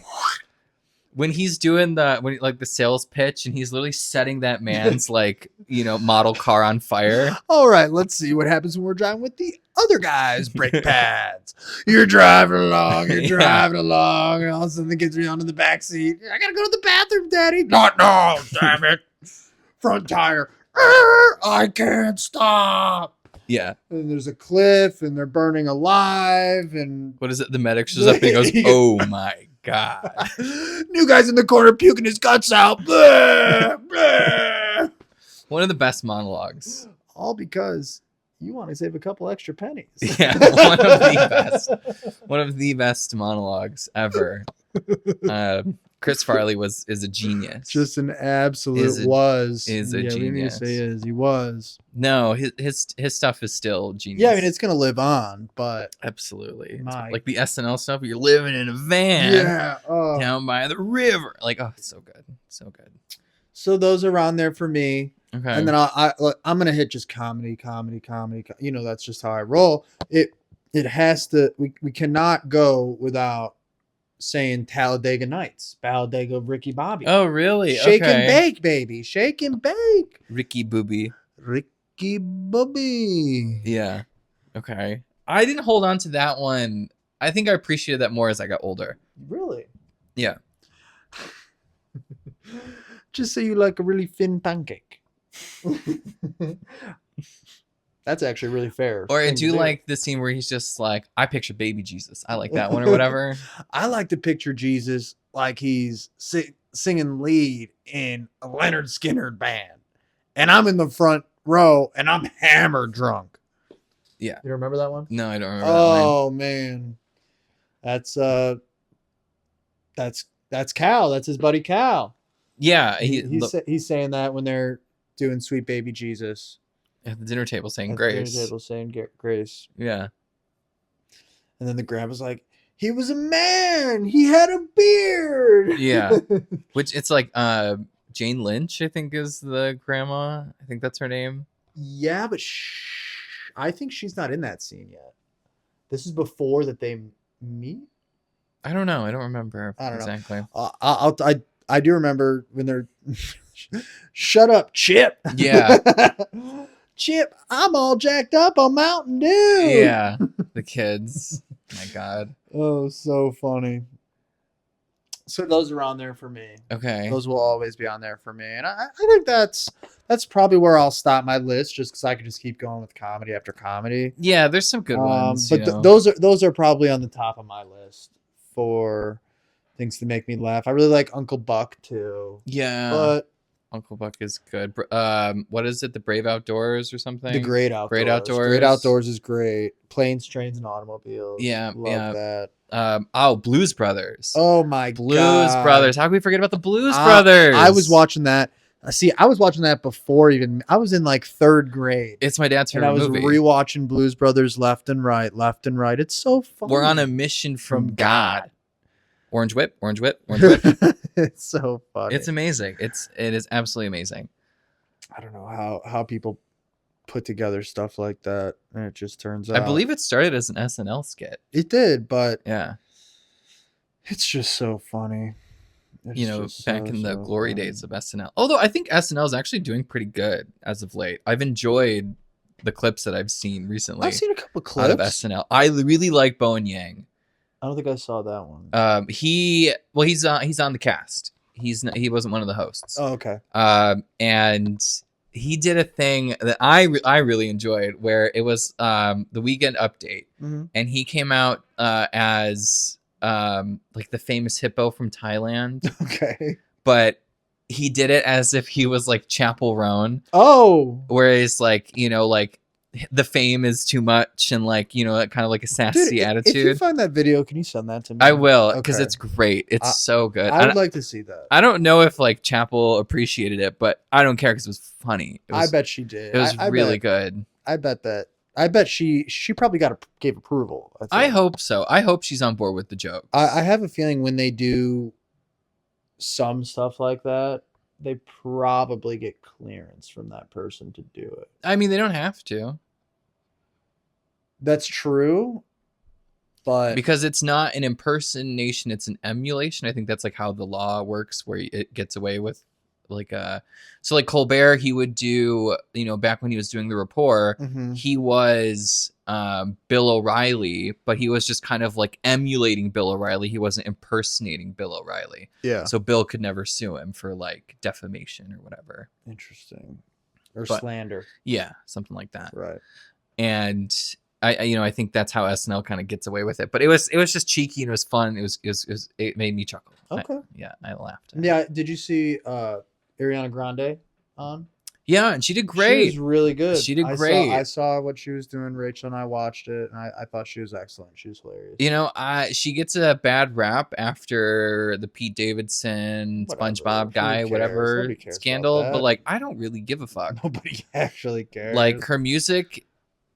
when he's doing the sales pitch and he's literally setting that man's model car on fire. All right, let's see what happens when we're driving with the other guy's brake pads. You're driving along, and all of a sudden the kids are on in the back seat. I gotta go to the bathroom, Daddy. Not now, damn it. Front tire. I can't stop. Yeah. And there's a cliff, and they're burning alive, and what is it? The medic shows up and he goes, "Oh my God." New guy's in the corner puking his guts out. Blah, blah. One of the best monologues. All because you want to save a couple extra pennies. Yeah, one of the best monologues ever. Chris Farley is a genius. Just an absolute Is a genius. We need to say he was. No, his stuff is still genius. Yeah, I mean it's gonna live on, but absolutely, like the SNL stuff. You're living in a van, down by the river. Like, oh, it's so good, so good. So those are on there for me. Okay, and then I'm gonna hit just comedy. You know, that's just how I roll. It has to. We cannot go without saying Talladega Nights, Talladega Ricky Bobby. Oh, really? Shake and bake, baby. Shake and bake. Ricky Bobby. Yeah. Okay. I didn't hold on to that one. I think I appreciated that more as I got older. Really? Yeah. Just say you like a really thin pancake. That's actually really fair. Or I do like the scene where he's just like, I picture baby Jesus. I like that one or whatever. I like to picture Jesus like he's singing lead in a Leonard Skinner band. And I'm in the front row and I'm hammered drunk. Yeah. You remember that one? No, I don't remember that one. Oh, man. That's Cal. That's his buddy Cal. Yeah. He's saying that when they're doing Sweet Baby Jesus. At the dinner table saying grace. Dinner table saying grace. Yeah. And then the grandpa's like, he was a man. He had a beard. Yeah. Which it's like Jane Lynch, I think, is the grandma. I think that's her name. Yeah, but I think she's not in that scene yet. This is before that they meet. I don't know. I don't remember exactly. I do remember when they're shut up, Chip. Yeah. Chip, I'm all jacked up on Mountain Dew. Yeah, the kids. My God. Oh, so funny. So those are on there for me. Okay. Those will always be on there for me. And I think that's probably where I'll stop my list, just because I could just keep going with comedy after comedy. Yeah, there's some good ones. But those are probably on the top of my list for things to make me laugh. I really like Uncle Buck too. Yeah. But Uncle Buck is good. What is it? The Brave Outdoors or something? The Great Outdoors. Great Outdoors. Great Outdoors is great. Planes, Trains, and Automobiles. Yeah. Love that. Blues Brothers. Oh my God. Blues Brothers. How can we forget about the Blues Brothers? I was watching that. I was watching that before even. I was in like third grade. It's my dad's favorite movie. And I was rewatching Blues Brothers left and right. It's so fun. We're on a mission from God. Orange whip. It's so funny. It's amazing. It is absolutely amazing. I don't know how people put together stuff like that, and it just turns out. I believe it started as an SNL skit. It did, but yeah, it's just so funny. Back in the glory days of SNL. Although I think SNL is actually doing pretty good as of late. I've enjoyed the clips that I've seen recently. I've seen a couple clips out of SNL. I really like Bowen Yang. I don't think I saw that one. He's on the cast. He wasn't one of the hosts. Oh, okay. And he did a thing that I really enjoyed, where it was the Weekend Update, and he came out as like the famous hippo from Thailand. Okay. But he did it as if he was like Chappell Roan. Oh. Whereas like the fame is too much, and kind of like a sassy attitude. If you find that video, can you send that to me? I will, because it's great. It's so good. I would like to see that. I don't know if like Chappell appreciated it, but I don't care because it was funny. I bet she did. It was really good. I bet she probably gave approval. I hope so. I hope she's on board with the jokes. I have a feeling when they do some stuff like that, they probably get clearance from that person to do it. I mean, they don't have to. That's true, but because it's not an impersonation, it's an emulation. I think that's like how the law works, where it gets away with like so like Colbert, he would do, back when he was doing the rapport, he was Bill O'Reilly, but he was just kind of like emulating Bill O'Reilly. He wasn't impersonating Bill O'Reilly. Yeah. So Bill could never sue him for like defamation or whatever. Interesting. Or slander. Yeah, something like that. Right. And I think that's how SNL kind of gets away with it. But it was just cheeky and it was fun. It made me chuckle. Okay. I laughed. Yeah. Did you see Ariana Grande on? Yeah, and she did great. She was really good. She did great. I saw what she was doing. Rachel and I watched it, and I thought she was excellent. She was hilarious. She gets a bad rap after the Pete Davidson, SpongeBob guy, whatever scandal. But like, I don't really give a fuck. Nobody actually cares. Like, her music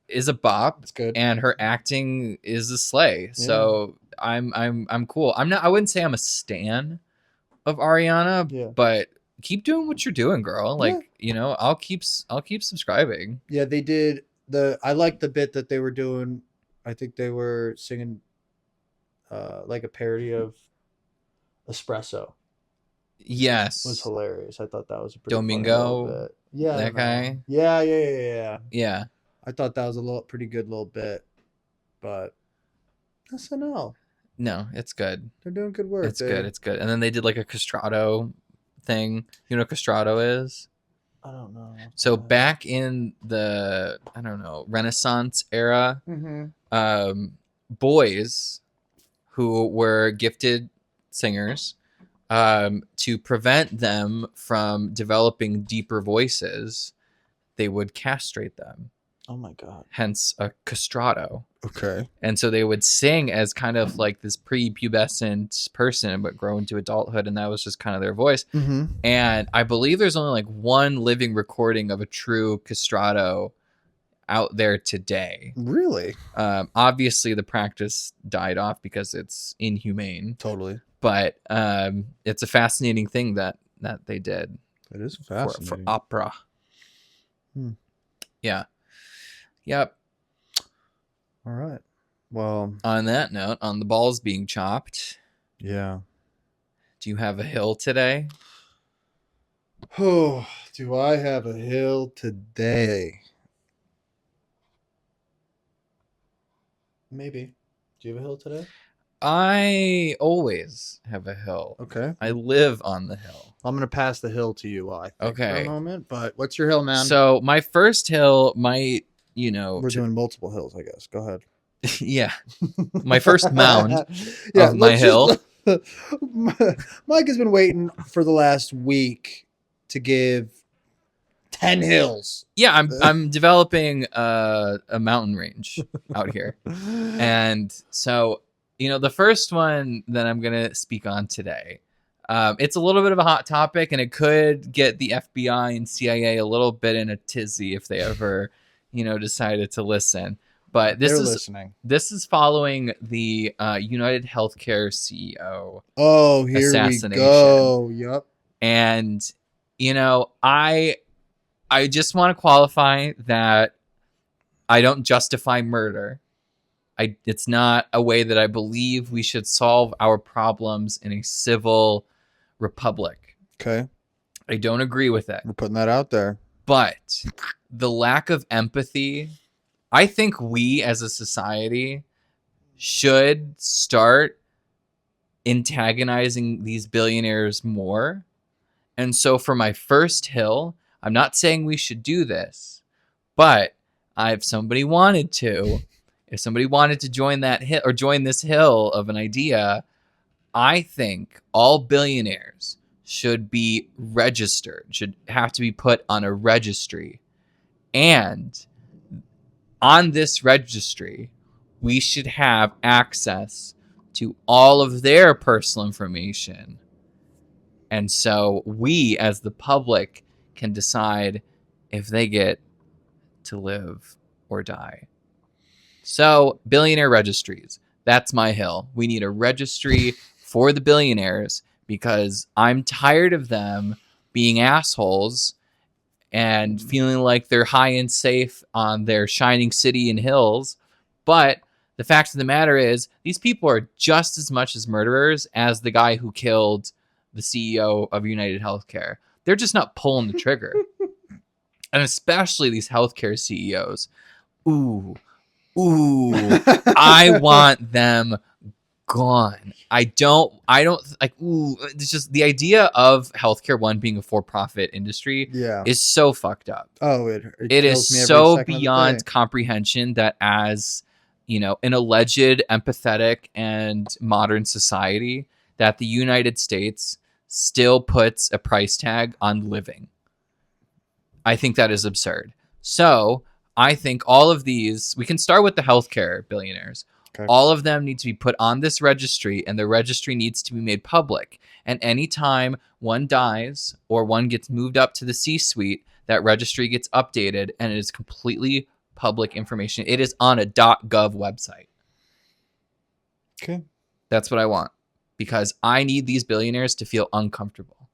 is a bop. It's good. And her acting is a slay. Yeah. So I'm cool. I wouldn't say I'm a stan of Ariana, but keep doing what you're doing, girl. Like, I'll keep subscribing. Yeah, they did I like the bit that they were doing. I think they were singing like a parody of Espresso. Yes. It was hilarious. I thought that was a pretty Domingo funny bit. Yeah. That guy. Yeah. Yeah. I thought that was a pretty good little bit, but SNL. No, it's good. They're doing good work. It's good. And then they did like a castrato thing. You know what castrato is? I don't know. So back in the, Renaissance era, boys who were gifted singers, to prevent them from developing deeper voices, they would castrate them. Oh my God. Hence a castrato. Okay. And so they would sing as kind of like this prepubescent person, but grow into adulthood. And that was just kind of their voice. Mm-hmm. And I believe there's only like one living recording of a true castrato out there today. Really? Obviously the practice died off because it's inhumane. Totally. But it's a fascinating thing that they did. It is fascinating. For opera. Yeah. Yep. All right. Well, on that note, on the balls being chopped. Yeah. Do you have a hill today? Oh, do I have a hill today? Maybe. Do you have a hill today? I always have a hill. Okay. I live on the hill. I'm going to pass the hill to you, I think, for a moment. But what's your hill, man? So my first hill might, We're doing multiple hills, I guess. Go ahead. Yeah. My first mound of my hill. Mike has been waiting for the last week to give 10 hills. Yeah, I'm developing a mountain range out here. And so, the first one that I'm going to speak on today, it's a little bit of a hot topic, and it could get the FBI and CIA a little bit in a tizzy if they ever, decided to listen. But this is listening. This is following the United Healthcare CEO. Oh, here assassination. We go. Yep. And I just want to qualify that I don't justify murder. It's not a way that I believe we should solve our problems in a civil republic. Okay. I don't agree with it. We're putting that out there. But the lack of empathy, I think we as a society should start antagonizing these billionaires more. And so for my first hill, I'm not saying we should do this, but if somebody wanted to join that hill or join this hill of an idea, I think all billionaires should be registered, should have to be put on a registry. And on this registry, we should have access to all of their personal information. And so we, as the public, can decide if they get to live or die. So, billionaire registries. That's my hill. We need a registry for the billionaires because I'm tired of them being assholes and feeling like they're high and safe on their shining city and hills. But the fact of the matter is, these people are just as much as murderers as the guy who killed the CEO of United Healthcare. They're just not pulling the trigger. And especially these healthcare CEOs. Ooh, I want them gone. I don't like, it's just the idea of healthcare one being a for-profit industry is so fucked up. Oh, it is so beyond comprehension that as, an alleged empathetic and modern society, that the United States still puts a price tag on living. I think that is absurd. So I think all of these, we can start with the healthcare billionaires. Okay. All of them need to be put on this registry, and the registry needs to be made public. And anytime one dies or one gets moved up to the C-suite, that registry gets updated, and it is completely public information. It is on a .gov website. Okay. That's what I want, because I need these billionaires to feel uncomfortable.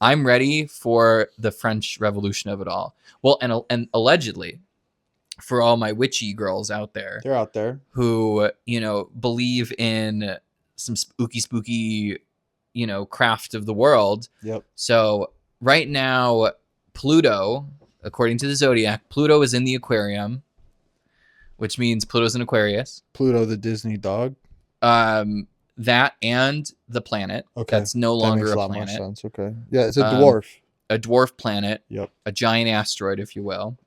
I'm ready for the French Revolution of it all. Well, and allegedly, for all my witchy girls out there, they're out there who, believe in some spooky, craft of the world. Yep. So right now, Pluto, according to the Zodiac, Pluto is in the aquarium, which means Pluto's in Aquarius. Pluto, the Disney dog. That and the planet. Okay. That's no longer that makes a lot planet. More sense. Okay. Yeah, it's a dwarf. A dwarf planet. Yep. A giant asteroid, if you will.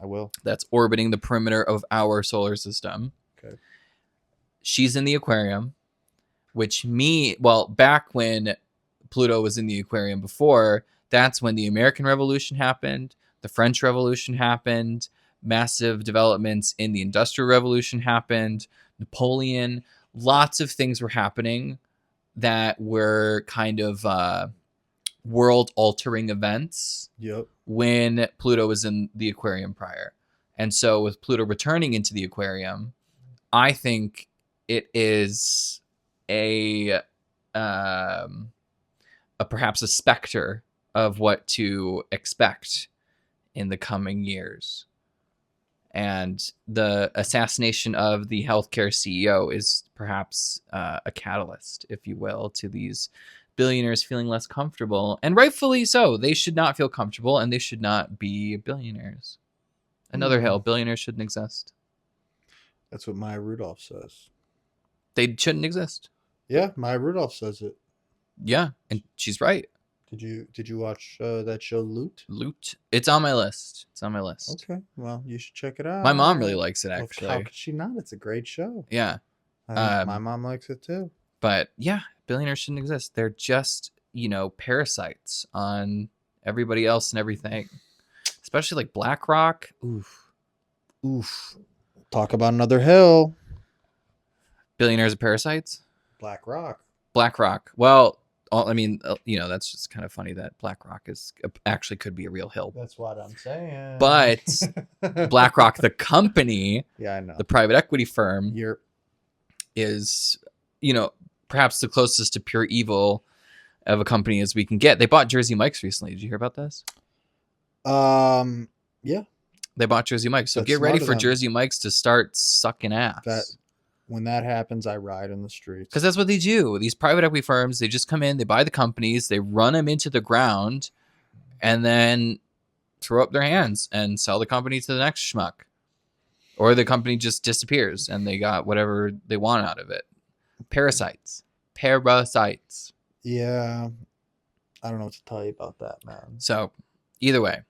I will. That's orbiting the perimeter of our solar system. Okay. She's in the aquarium, back when Pluto was in the aquarium before, that's when the American Revolution happened, the French Revolution happened, massive developments in the Industrial Revolution happened, Napoleon, lots of things were happening that were kind of world-altering events. Yep. When Pluto was in the aquarium prior. And so with Pluto returning into the aquarium, I think it is a perhaps a specter of what to expect in the coming years. And the assassination of the healthcare CEO is perhaps a catalyst, if you will, to these billionaires feeling less comfortable, and rightfully so. They should not feel comfortable, and they should not be billionaires. Another hill. Billionaires shouldn't exist. That's what Maya Rudolph says. They shouldn't exist. Yeah, Maya Rudolph says it. Yeah, and she's right. Did you watch that show Loot? Loot. It's on my list. Okay, well, you should check it out. My mom really likes it, actually. How could she not? It's a great show. Yeah. My mom likes it too. But yeah, billionaires shouldn't exist. They're just, parasites on everybody else and everything. Especially like BlackRock. Oof. Talk about another hill. Billionaires are parasites? BlackRock. Well, that's just kind of funny that BlackRock actually could be a real hill. That's what I'm saying. But BlackRock, the company, yeah, I know, the private equity firm, is, perhaps the closest to pure evil of a company as we can get. They bought Jersey Mike's recently. Did you hear about this? Yeah. They bought Jersey Mike's. So get ready for Jersey Mike's to start sucking ass. When that happens, I ride in the streets. Because that's what they do. These private equity firms, they just come in, they buy the companies, they run them into the ground, and then throw up their hands and sell the company to the next schmuck. Or the company just disappears and they got whatever they want out of it. Parasites. Yeah. I don't know what to tell you about that, man. So, either way,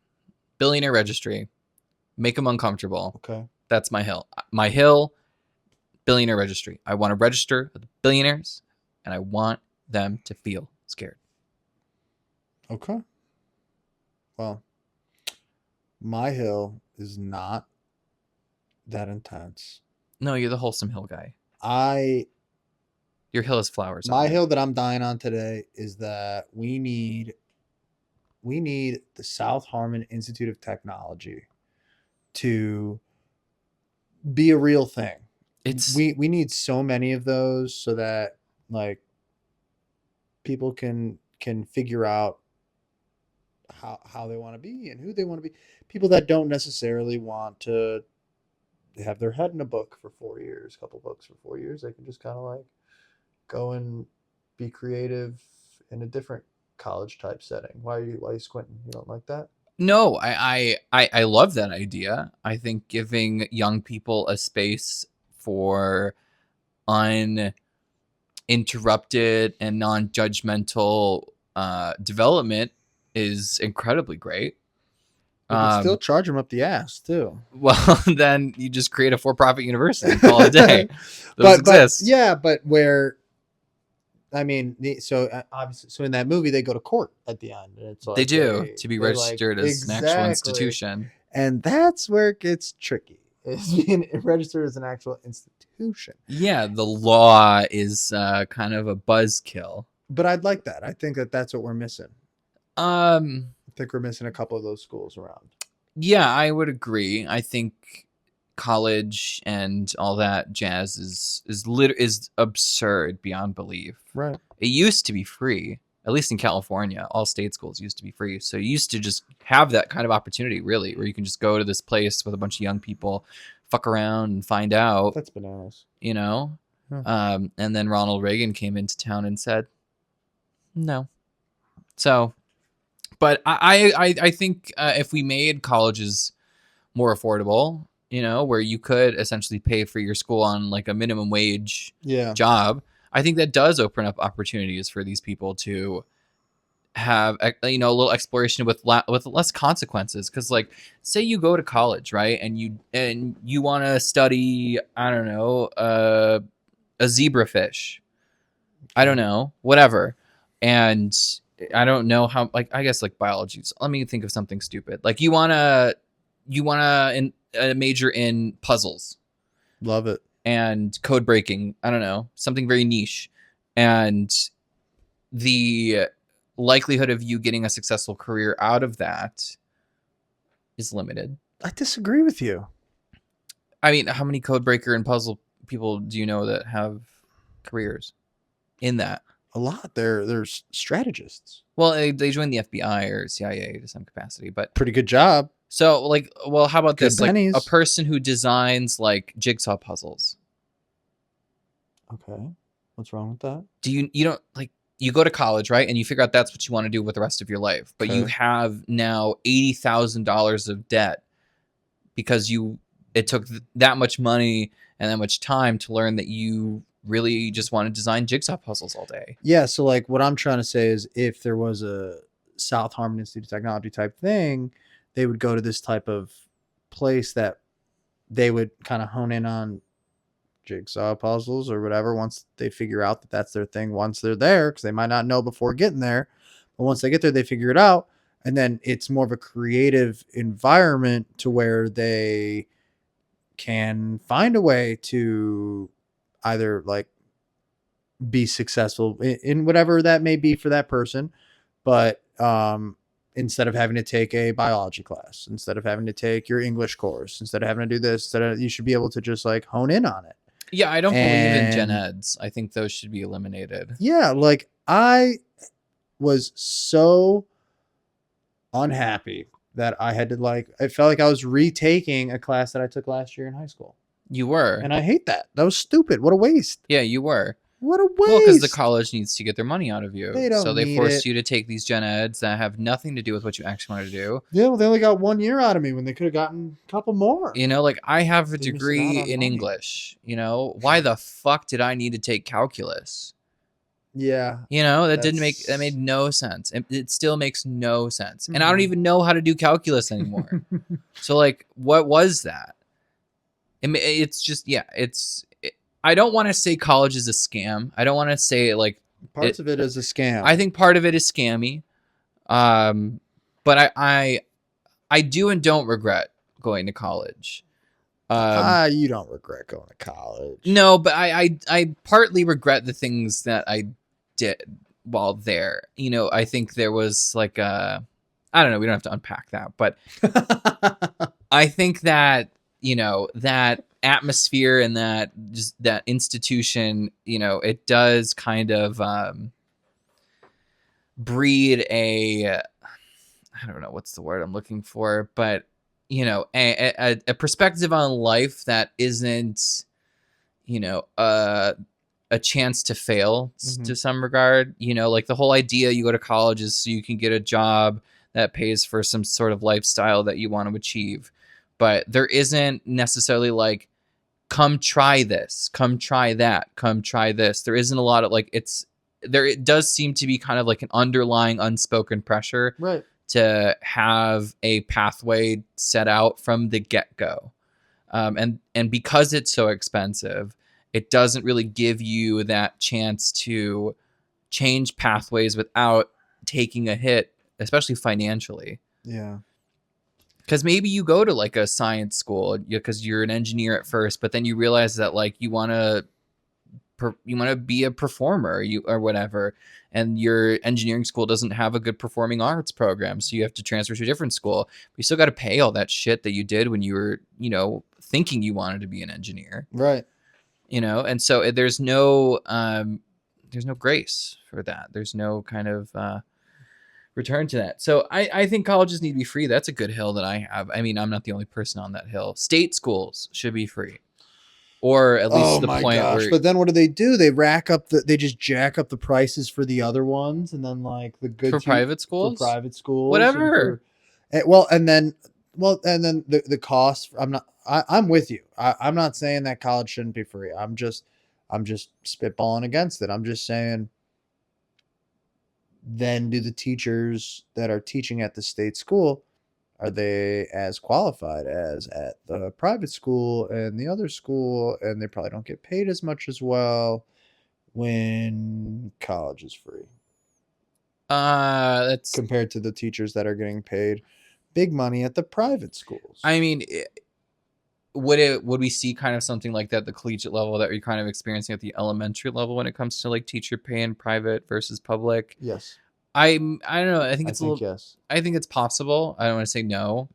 billionaire registry. Make them uncomfortable. Okay. That's my hill. My hill, billionaire registry. I want to register with the billionaires, and I want them to feel scared. Okay. Well, my hill is not that intense. No, you're the wholesome hill guy. Your hill is flowers. My hill that I'm dying on today is that we need the South Harmon Institute Technology to be a real thing. We need so many of those so that like people can figure out how they want to be and who they want to be. People that don't necessarily want to have their head in a book for 4 years, a couple books for 4 years. They can just kind of like go and be creative in a different college type setting. Why are you squinting? You don't like that? No, I love that idea. I think giving young people a space for uninterrupted and non-judgmental development is incredibly great. We could still charge them up the ass too. Well, then you just create a for-profit university and call it a day. Those exist. But where, I mean, obviously, so in that movie they go to court at the end. And it's like they do to be registered as an actual institution, and that's where it gets tricky. Is being registered as an actual institution. Yeah, the law is kind of a buzzkill. But I'd like that. I think that's what we're missing. I think we're missing a couple of those schools around. Yeah, I would agree. I think college and all that jazz is absurd beyond belief. Right. It used to be free, at least in California. All state schools used to be free, so you used to just have that kind of opportunity, really, where you can just go to this place with a bunch of young people, fuck around and find out. That's bananas. You know. Huh. And then Ronald Reagan came into town and said, "No." So. But I think if we made colleges more affordable, where you could essentially pay for your school on like a minimum wage job, I think that does open up opportunities for these people to have a little exploration with less consequences. Because like, say you go to college, right, and you want to study, I don't know, a zebrafish, I don't know, whatever, and I don't know how, like, I guess like biology. Let me think of something stupid. Like you wanna major in puzzles. Love it. And code breaking. I don't know, something very niche. And the likelihood of you getting a successful career out of that is limited. I disagree with you. I mean, how many code breaker and puzzle people do you know that have careers in that? A lot. They're strategists. Well, they join the FBI or CIA to some capacity, but pretty good job. So, like, well, how about this? Pennies. Like a person who designs like jigsaw puzzles. Okay, what's wrong with that? You don't like you go to college, right, and you figure out that's what you want to do with the rest of your life, but you have now $80,000 of debt because it took that much money and that much time to learn that you really just want to design jigsaw puzzles all day. Yeah, so like what I'm trying to say is if there was a South Harmon Institute of Technology type thing, they would go to this type of place that they would kind of hone in on jigsaw puzzles or whatever once they figure out that that's their thing once they're there, because they might not know before getting there. But once they get there, they figure it out. And then it's more of a creative environment to where they can find a way to either like be successful in whatever that may be for that person. But instead of having to take a biology class, instead of having to take your English course, instead of having to do this, you should be able to just like hone in on it. Yeah, I don't believe in gen eds. I think those should be eliminated. Yeah, like I was so unhappy that I had to I felt like I was retaking a class that I took last year in high school. You were. And I hate that. That was stupid. What a waste. Yeah, you were. What a waste. Well, because the college needs to get their money out of you. So they forced you to take these gen eds that have nothing to do with what you actually want to do. Yeah, well, they only got 1 year out of me when they could have gotten a couple more. Like I have a degree in English. Why the fuck did I need to take calculus? Yeah. That made no sense. It still makes no sense. And I don't even know how to do calculus anymore. So like, what was that? It's just, yeah, I don't want to say college is a scam. I don't want to say like parts of it is a scam. I think part of it is scammy. But I do and don't regret going to college. You don't regret going to college. No, but I partly regret the things that I did while there. I think there was like I don't know, we don't have to unpack that, but I think that that atmosphere and that institution, it does kind of breed a, I don't know what's the word I'm looking for, but a perspective on life that isn't, a chance to fail to some regard. Like the whole idea you go to college is so you can get a job that pays for some sort of lifestyle that you want to achieve. But there isn't necessarily like, come try this, come try that, come try this. There isn't a lot of like, it does seem to be kind of like an underlying unspoken pressure to have a pathway set out from the get-go. And because it's so expensive, it doesn't really give you that chance to change pathways without taking a hit, especially financially. Yeah. Because maybe you go to like a science school because you're an engineer at first, but then you realize that like you want to be a performer or whatever, and your engineering school doesn't have a good performing arts program, so you have to transfer to a different school. But you still got to pay all that shit that you did when you were thinking you wanted to be an engineer, right? And so there's no grace for that. There's no kind of return to that. So I think colleges need to be free. That's a good hill that I have. I mean, I'm not the only person on that hill. State schools should be free. Or at least where. But then what do? They just jack up the prices for the other ones, and then like the good for private schools, whatever. And then the cost. I'm with you. I'm not saying that college shouldn't be free. I'm just spitballing against it. I'm just saying. Then do the teachers that are teaching at the state school, are they as qualified as at the private school and the other school? And they probably don't get paid as much as well when college is free. That's compared to the teachers that are getting paid big money at the private schools. I mean, would we see kind of something like that at the collegiate level that you're kind of experiencing at the elementary level when it comes to like teacher pay in private versus public? Yes. I don't know. I think yes. I think it's possible. I don't want to say no.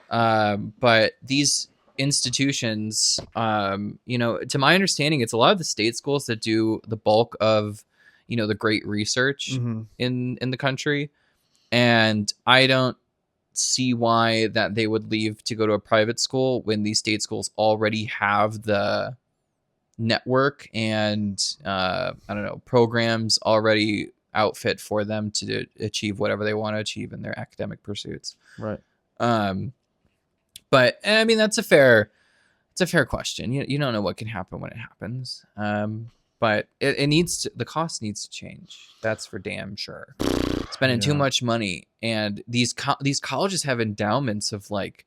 But these institutions, to my understanding, it's a lot of the state schools that do the bulk of, the great research in the country. And I don't see why that they would leave to go to a private school when these state schools already have the network and programs already outfit for them to achieve whatever they want to achieve in their academic pursuits. Right. But I mean that's a fair question. You don't know what can happen when it happens. But the cost needs to change. That's for damn sure. Spending too much money, and these colleges have endowments of like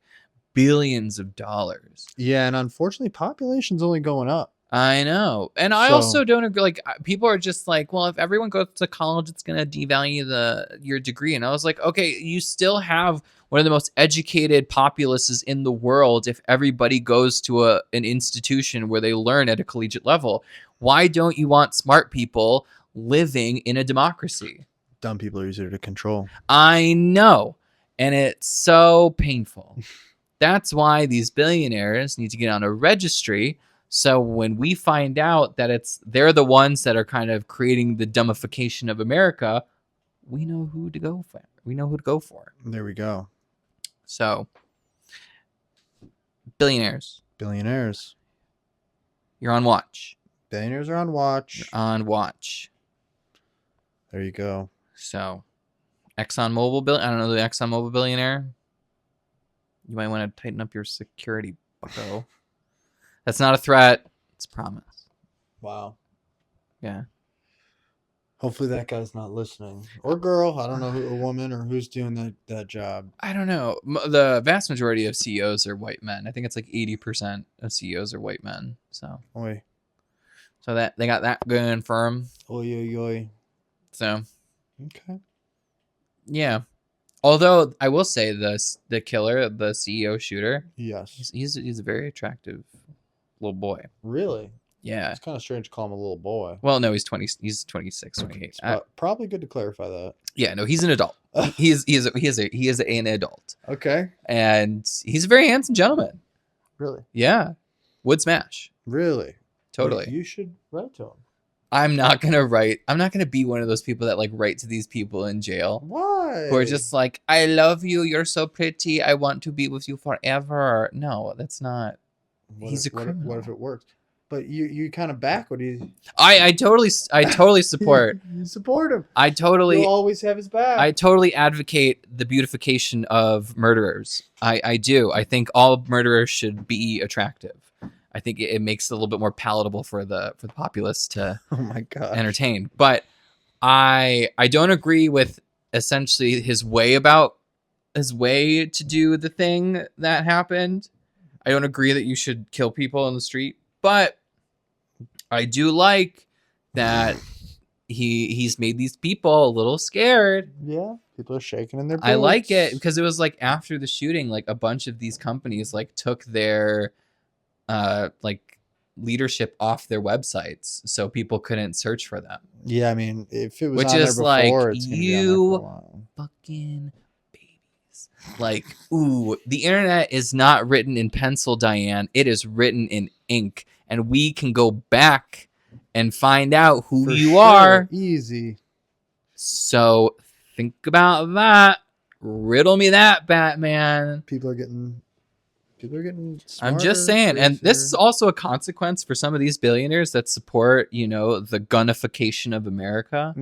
billions of dollars. Yeah, and unfortunately, population's only going up. I know, and I also don't agree. Like people are just like, well, if everyone goes to college, it's gonna devalue your degree. And I was like, okay, you still have one of the most educated populaces in the world. If everybody goes to an institution where they learn at a collegiate level, why don't you want smart people living in a democracy? Dumb people are easier to control. I know. And it's so painful. That's why these billionaires need to get on a registry. So when we find out that they're the ones that are kind of creating the dumbification of America, we know who to go for. There we go. So billionaires. You're on watch. Billionaires are on watch. You're on watch. There you go. So, ExxonMobil I don't know the ExxonMobil billionaire. You might want to tighten up your security, bucko. That's not a threat. It's a promise. Wow. Yeah. Hopefully that guy's not listening. Or girl. I don't know a woman or who's doing that job. I don't know. The vast majority of CEOs are white men. I think it's like 80% of CEOs are white men. So. Oy. So that they got that going for them. Oy. So. Okay. Yeah. Although I will say the killer, the CEO shooter. Yes. He's a very attractive little boy. Really? Yeah. It's kind of strange to call him a little boy. Well, no, he's 20. He's 26, 28. Probably good to clarify that. Yeah, no, he's an adult. He is an adult. Okay. And he's a very handsome gentleman. Really? Yeah. Would smash. Really? Totally. You should write to him. I'm not gonna be one of those people that like write to these people in jail. Why? Who are just like, I love you, you're so pretty, I want to be with you forever. No, that's not. He's a criminal. What if it works? But you kind of back what he. I totally support. You support him. You'll always have his back. I totally advocate the beautification of murderers. I do. I think all murderers should be attractive. I think it makes it a little bit more palatable for the populace to oh my god entertain. But I don't agree with essentially his way to do the thing that happened. I don't agree that you should kill people in the street, but I do like that he's made these people a little scared. Yeah, people are shaking in their boots. I like it because it was like after the shooting, like a bunch of these companies like took their like leadership off their websites so people couldn't search for them. Yeah, I mean, if it was which on is there before, like it's you fucking babies. Like, ooh, the internet is not written in pencil, Diane. It is written in ink, and we can go back and find out who you are. Easy. So think about that. Riddle me that, Batman. People are getting smarter, I'm just saying, and this is also a consequence for some of these billionaires that support, the gunification of America,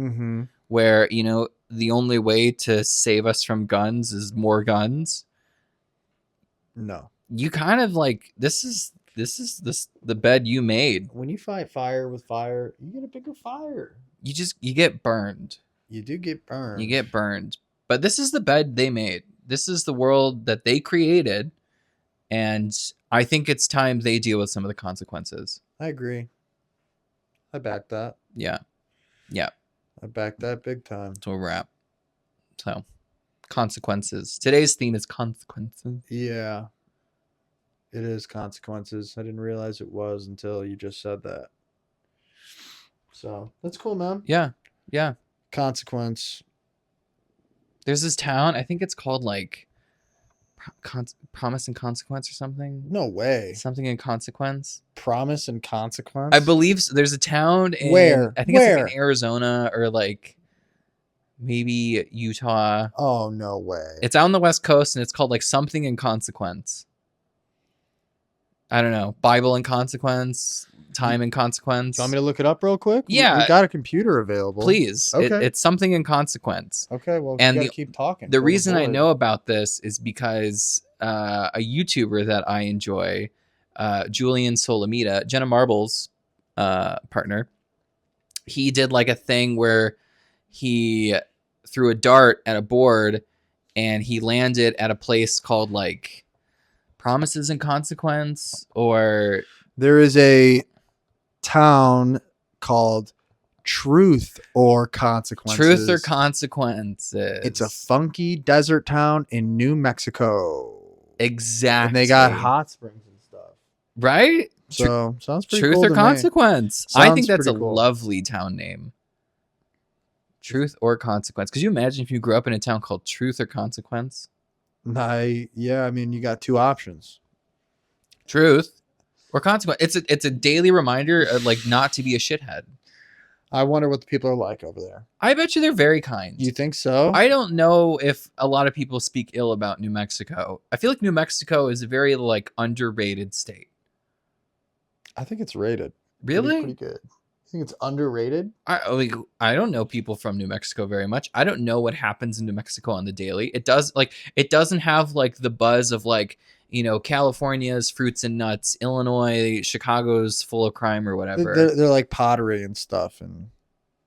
where, the only way to save us from guns is more guns. No. You kind of like, this is the bed you made. When you fight fire with fire, you get a bigger fire. You get burned. You do get burned. You get burned. But this is the bed they made. This is the world that they created. And I think it's time they deal with some of the consequences. I agree. I back that. Yeah. Yeah. I back that big time. So we're at. So, consequences. Today's theme is consequences. Yeah. It is consequences. I didn't realize it was until you just said that. So, that's cool, man. Yeah. Yeah. Consequence. There's this town, I think it's called like Promise and Consequence or something. No way. Something in Consequence. Promise and Consequence? I believe so. There's a town in where? I think it's like in Arizona or like maybe Utah. Oh, no way. It's out on the West Coast and it's called like Something in Consequence. I don't know. Bible and Consequence. Time and Consequence. Do you want me to look it up real quick? Yeah. We got a computer available. Please. Okay. It's Something in Consequence. Okay, well, and you gotta keep talking. The reason I know about this is because a YouTuber that I enjoy, Julian Solomita, Jenna Marble's partner, he did like a thing where he threw a dart at a board and he landed at a place called like Promises and Consequence, or there is a town called Truth or Consequences. Truth or Consequences. It's a funky desert town in New Mexico. Exactly. And they got hot springs and stuff. Right? So sounds pretty Truth cool or Consequence. I think that's a cool. lovely town name. Truth or Consequence. Could you imagine if you grew up in a town called Truth or Consequence? Yeah, I mean, you got two options. Truth or Consequence. It's a daily reminder of like not to be a shithead. I wonder what the people are like over there. I bet you they're very kind. You think so? I don't know if a lot of people speak ill about New Mexico. I feel like New Mexico is a very like underrated state. I think it's rated. Really? Pretty good. I think it's underrated. I don't know people from New Mexico very much. I don't know what happens in New Mexico on the daily. It doesn't have like the buzz of like, California's fruits and nuts, Illinois, Chicago's full of crime or whatever. They're like pottery and stuff in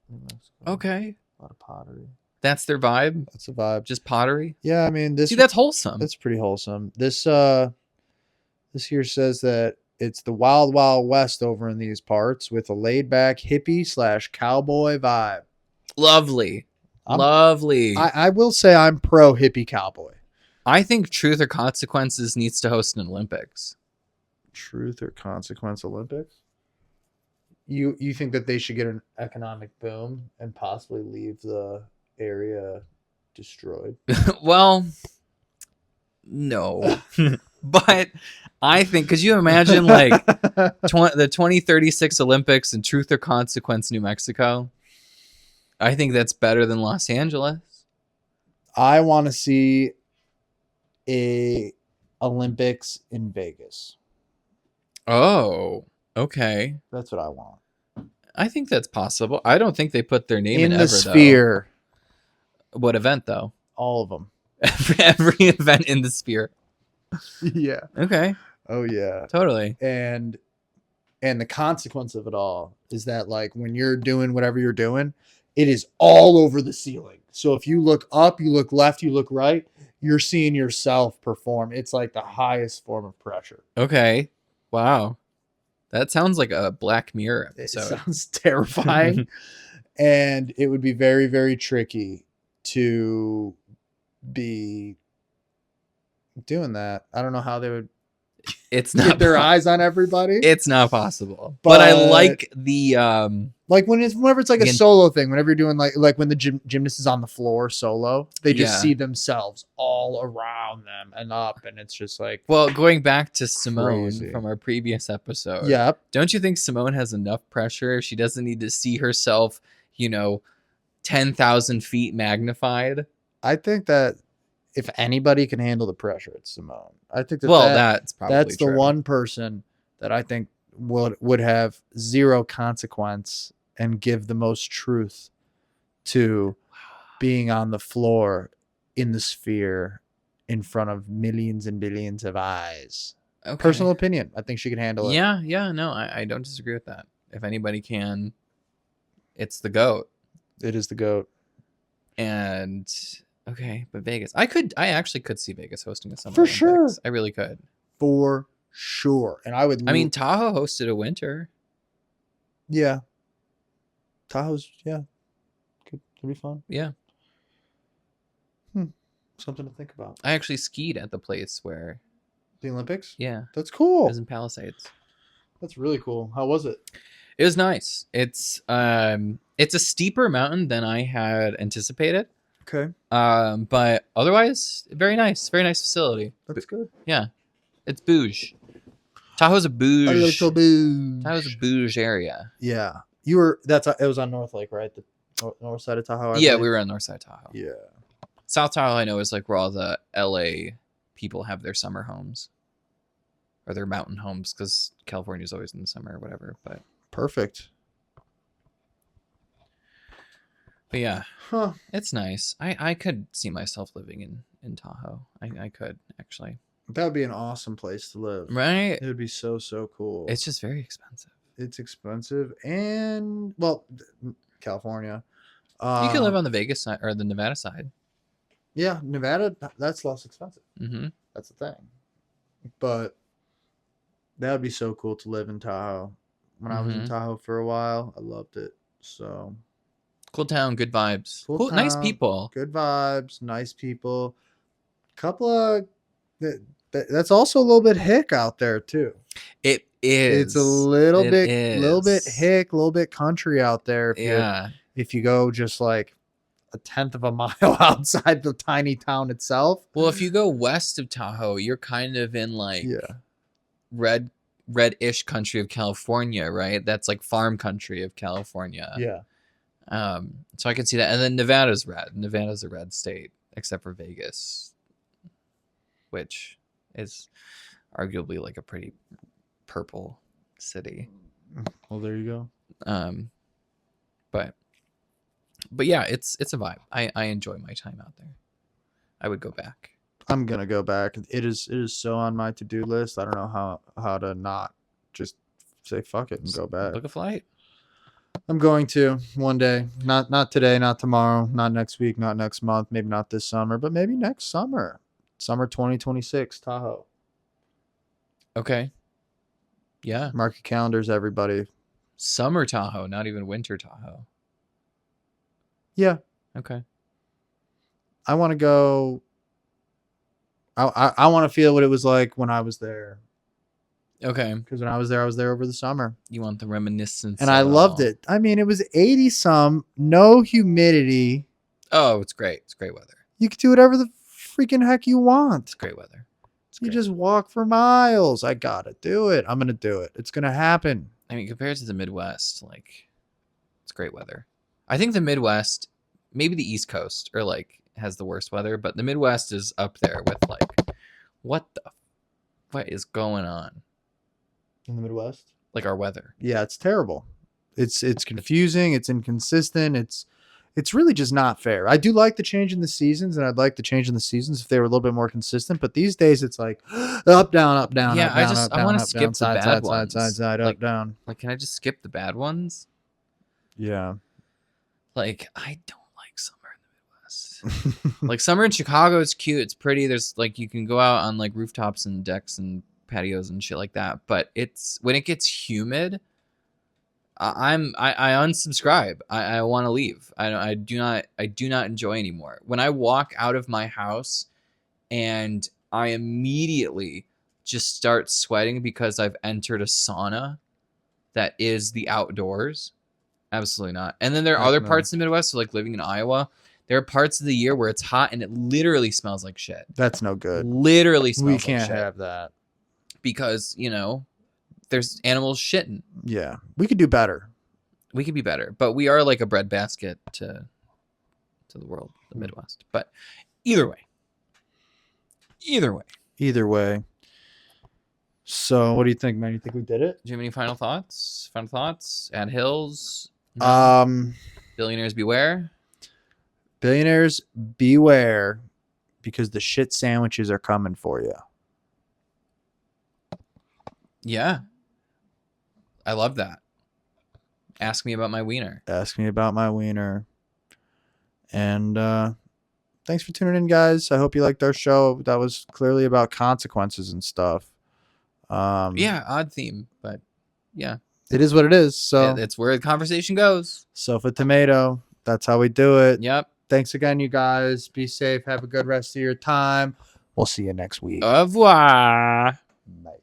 New Mexico. Okay. A lot of pottery. That's their vibe? That's the vibe. Just pottery? Yeah, I mean See, that's wholesome. That's pretty wholesome. This here says that it's the Wild Wild West over in these parts with a laid back hippie / cowboy vibe. Lovely. Lovely. I will say I'm pro hippie cowboy. I think Truth or Consequences needs to host an Olympics. Truth or Consequence Olympics? You think that they should get an economic boom and possibly leave the area destroyed? Well, no. But I think, could you imagine like the 2036 Olympics in Truth or Consequence, New Mexico? I think that's better than Los Angeles. I want to see a Olympics in Vegas. Oh, okay. That's what I want. I think that's possible. I don't think they put their name in the ever, sphere. Though. What event, though? All of them. Every event in the sphere. Yeah. Okay. Oh yeah. Totally. And the consequence of it all is that like when you're doing whatever you're doing, it is all over the ceiling. So if you look up, you look left, you look right, you're seeing yourself perform. It's like the highest form of pressure. Okay. Wow. That sounds like a Black Mirror episode. It sounds terrifying. And it would be very, very tricky to be doing that. I don't know how they would it's not get their eyes on everybody. It's not possible. But I like the like whenever it's like a solo thing, whenever you're doing like when the gymnast is on the floor solo, they just see themselves all around them and up, and it's just like, well, going back to Simone from our previous episode. Yep. Don't you think Simone has enough pressure? She doesn't need to see herself, 10,000 feet magnified. I think that if anybody can handle the pressure, it's Simone. I think that that's probably that's true. The one person that I think would have zero consequence and give the most truth to being on the floor in the sphere in front of millions and billions of eyes. Okay. Personal opinion. I think she can handle it. Yeah. No, I don't disagree with that. If anybody can, it's the GOAT. It is the GOAT. And okay, but Vegas. I actually could see Vegas hosting a summer for Olympics. Sure. I really could. For sure. And I mean, Tahoe hosted a winter. Yeah. Tahoe's could be fun. Yeah. Something to think about. I actually skied at the place where the Olympics? Yeah. That's cool. It was in Palisades. That's really cool. How was it? It was nice. It's a steeper mountain than I had anticipated. Okay. But otherwise, very nice. Very nice facility. That's good. Yeah. It's bouge. Tahoe's a bouge. A little bouge. Tahoe's a bouge area. Yeah. It was on North Lake, right? The north side of Tahoe. We were on north side of Tahoe. Yeah. South Tahoe, I know, is like where all the LA people have their summer homes. Or their mountain homes, because California's always in the summer or whatever. But perfect. But yeah, It's nice. I could see myself living in Tahoe. I could, actually. That would be an awesome place to live. Right? It would be so cool. It's just very expensive. It's expensive. And, well, California. You can live on the Vegas side or the Nevada side. Yeah, Nevada, that's less expensive. Mm-hmm. That's the thing. But that would be so cool to live in Tahoe. When I was in Tahoe for a while, I loved it. So cool town, good vibes. Cool town, nice people. Good vibes, nice people. Couple of that's also a little bit hick out there too. It is. It's a little bit hick, a little bit country out there. If you go just like a tenth of a mile outside the tiny town itself. Well, if you go west of Tahoe, you're kind of in like red-ish country of California, right? That's like farm country of California. Yeah. So I can see that. And then Nevada's red. Nevada's a red state, except for Vegas, which is arguably like a pretty purple city. Well, there you go. But yeah, it's a vibe. I enjoy my time out there. I would go back. I'm gonna go back. It is so on my to-do list. I don't know how to not just say fuck it and go back. Book a flight. I'm going to one day. Not today, not tomorrow, not next week, not next month, maybe not this summer, but maybe next summer. Summer 2026, Tahoe. Okay. Yeah. Mark your calendars, everybody. Summer Tahoe, not even winter Tahoe. Yeah. Okay. I want to go. I want to feel what it was like when I was there. Okay. Because when I was there over the summer. You want the reminiscence. And I loved it. I mean, it was 80 some, no humidity. Oh, it's great. It's great weather. You could do whatever the freaking heck you want. It's great weather. You just walk for miles. I gotta do it. I'm gonna do it. It's gonna happen. I mean, compared to the Midwest, like, it's great weather. I think the Midwest, maybe the East Coast, or like has the worst weather, but the Midwest is up there with like, what is going on in the Midwest? Like our weather. Yeah, it's terrible. It's confusing. It's inconsistent. It's really just not fair. I do like the change in the seasons, and I'd like the change in the seasons if they were a little bit more consistent. But these days, it's like up, down, up, down, yeah, up, down, I want to skip the bad ones. Side, like, up, down. Like, can I just skip the bad ones? Yeah. Like, I don't like summer in the Midwest. Like, summer in Chicago is cute. It's pretty. There's like, you can go out on like rooftops and decks and patios and shit like that. But it's when it gets humid, I unsubscribe. I want to leave. I do not enjoy anymore. When I walk out of my house and I immediately just start sweating because I've entered a sauna that is the outdoors. Absolutely not. And then there are other parts of the Midwest, so like living in Iowa, there are parts of the year where it's hot and it literally smells like shit. That's no good. Literally smells like shit. We can't have that. Because, you know, there's animals shitting. Yeah. We could do better. We could be better. But we are like a breadbasket to the world, the Midwest. But either way. Either way. So what do you think, man? You think we did it? Do you have any final thoughts? Final thoughts? Ad Hills? No? Billionaires beware. Billionaires beware, because the shit sandwiches are coming for you. Yeah. I love that. Ask me about my wiener. Ask me about my wiener. And thanks for tuning in, guys. I hope you liked our show. That was clearly about consequences and stuff. Yeah, odd theme, but yeah. It is what it is. So it's where the conversation goes. So for tomato, that's how we do it. Yep. Thanks again, you guys. Be safe. Have a good rest of your time. We'll see you next week. Au revoir. Bye.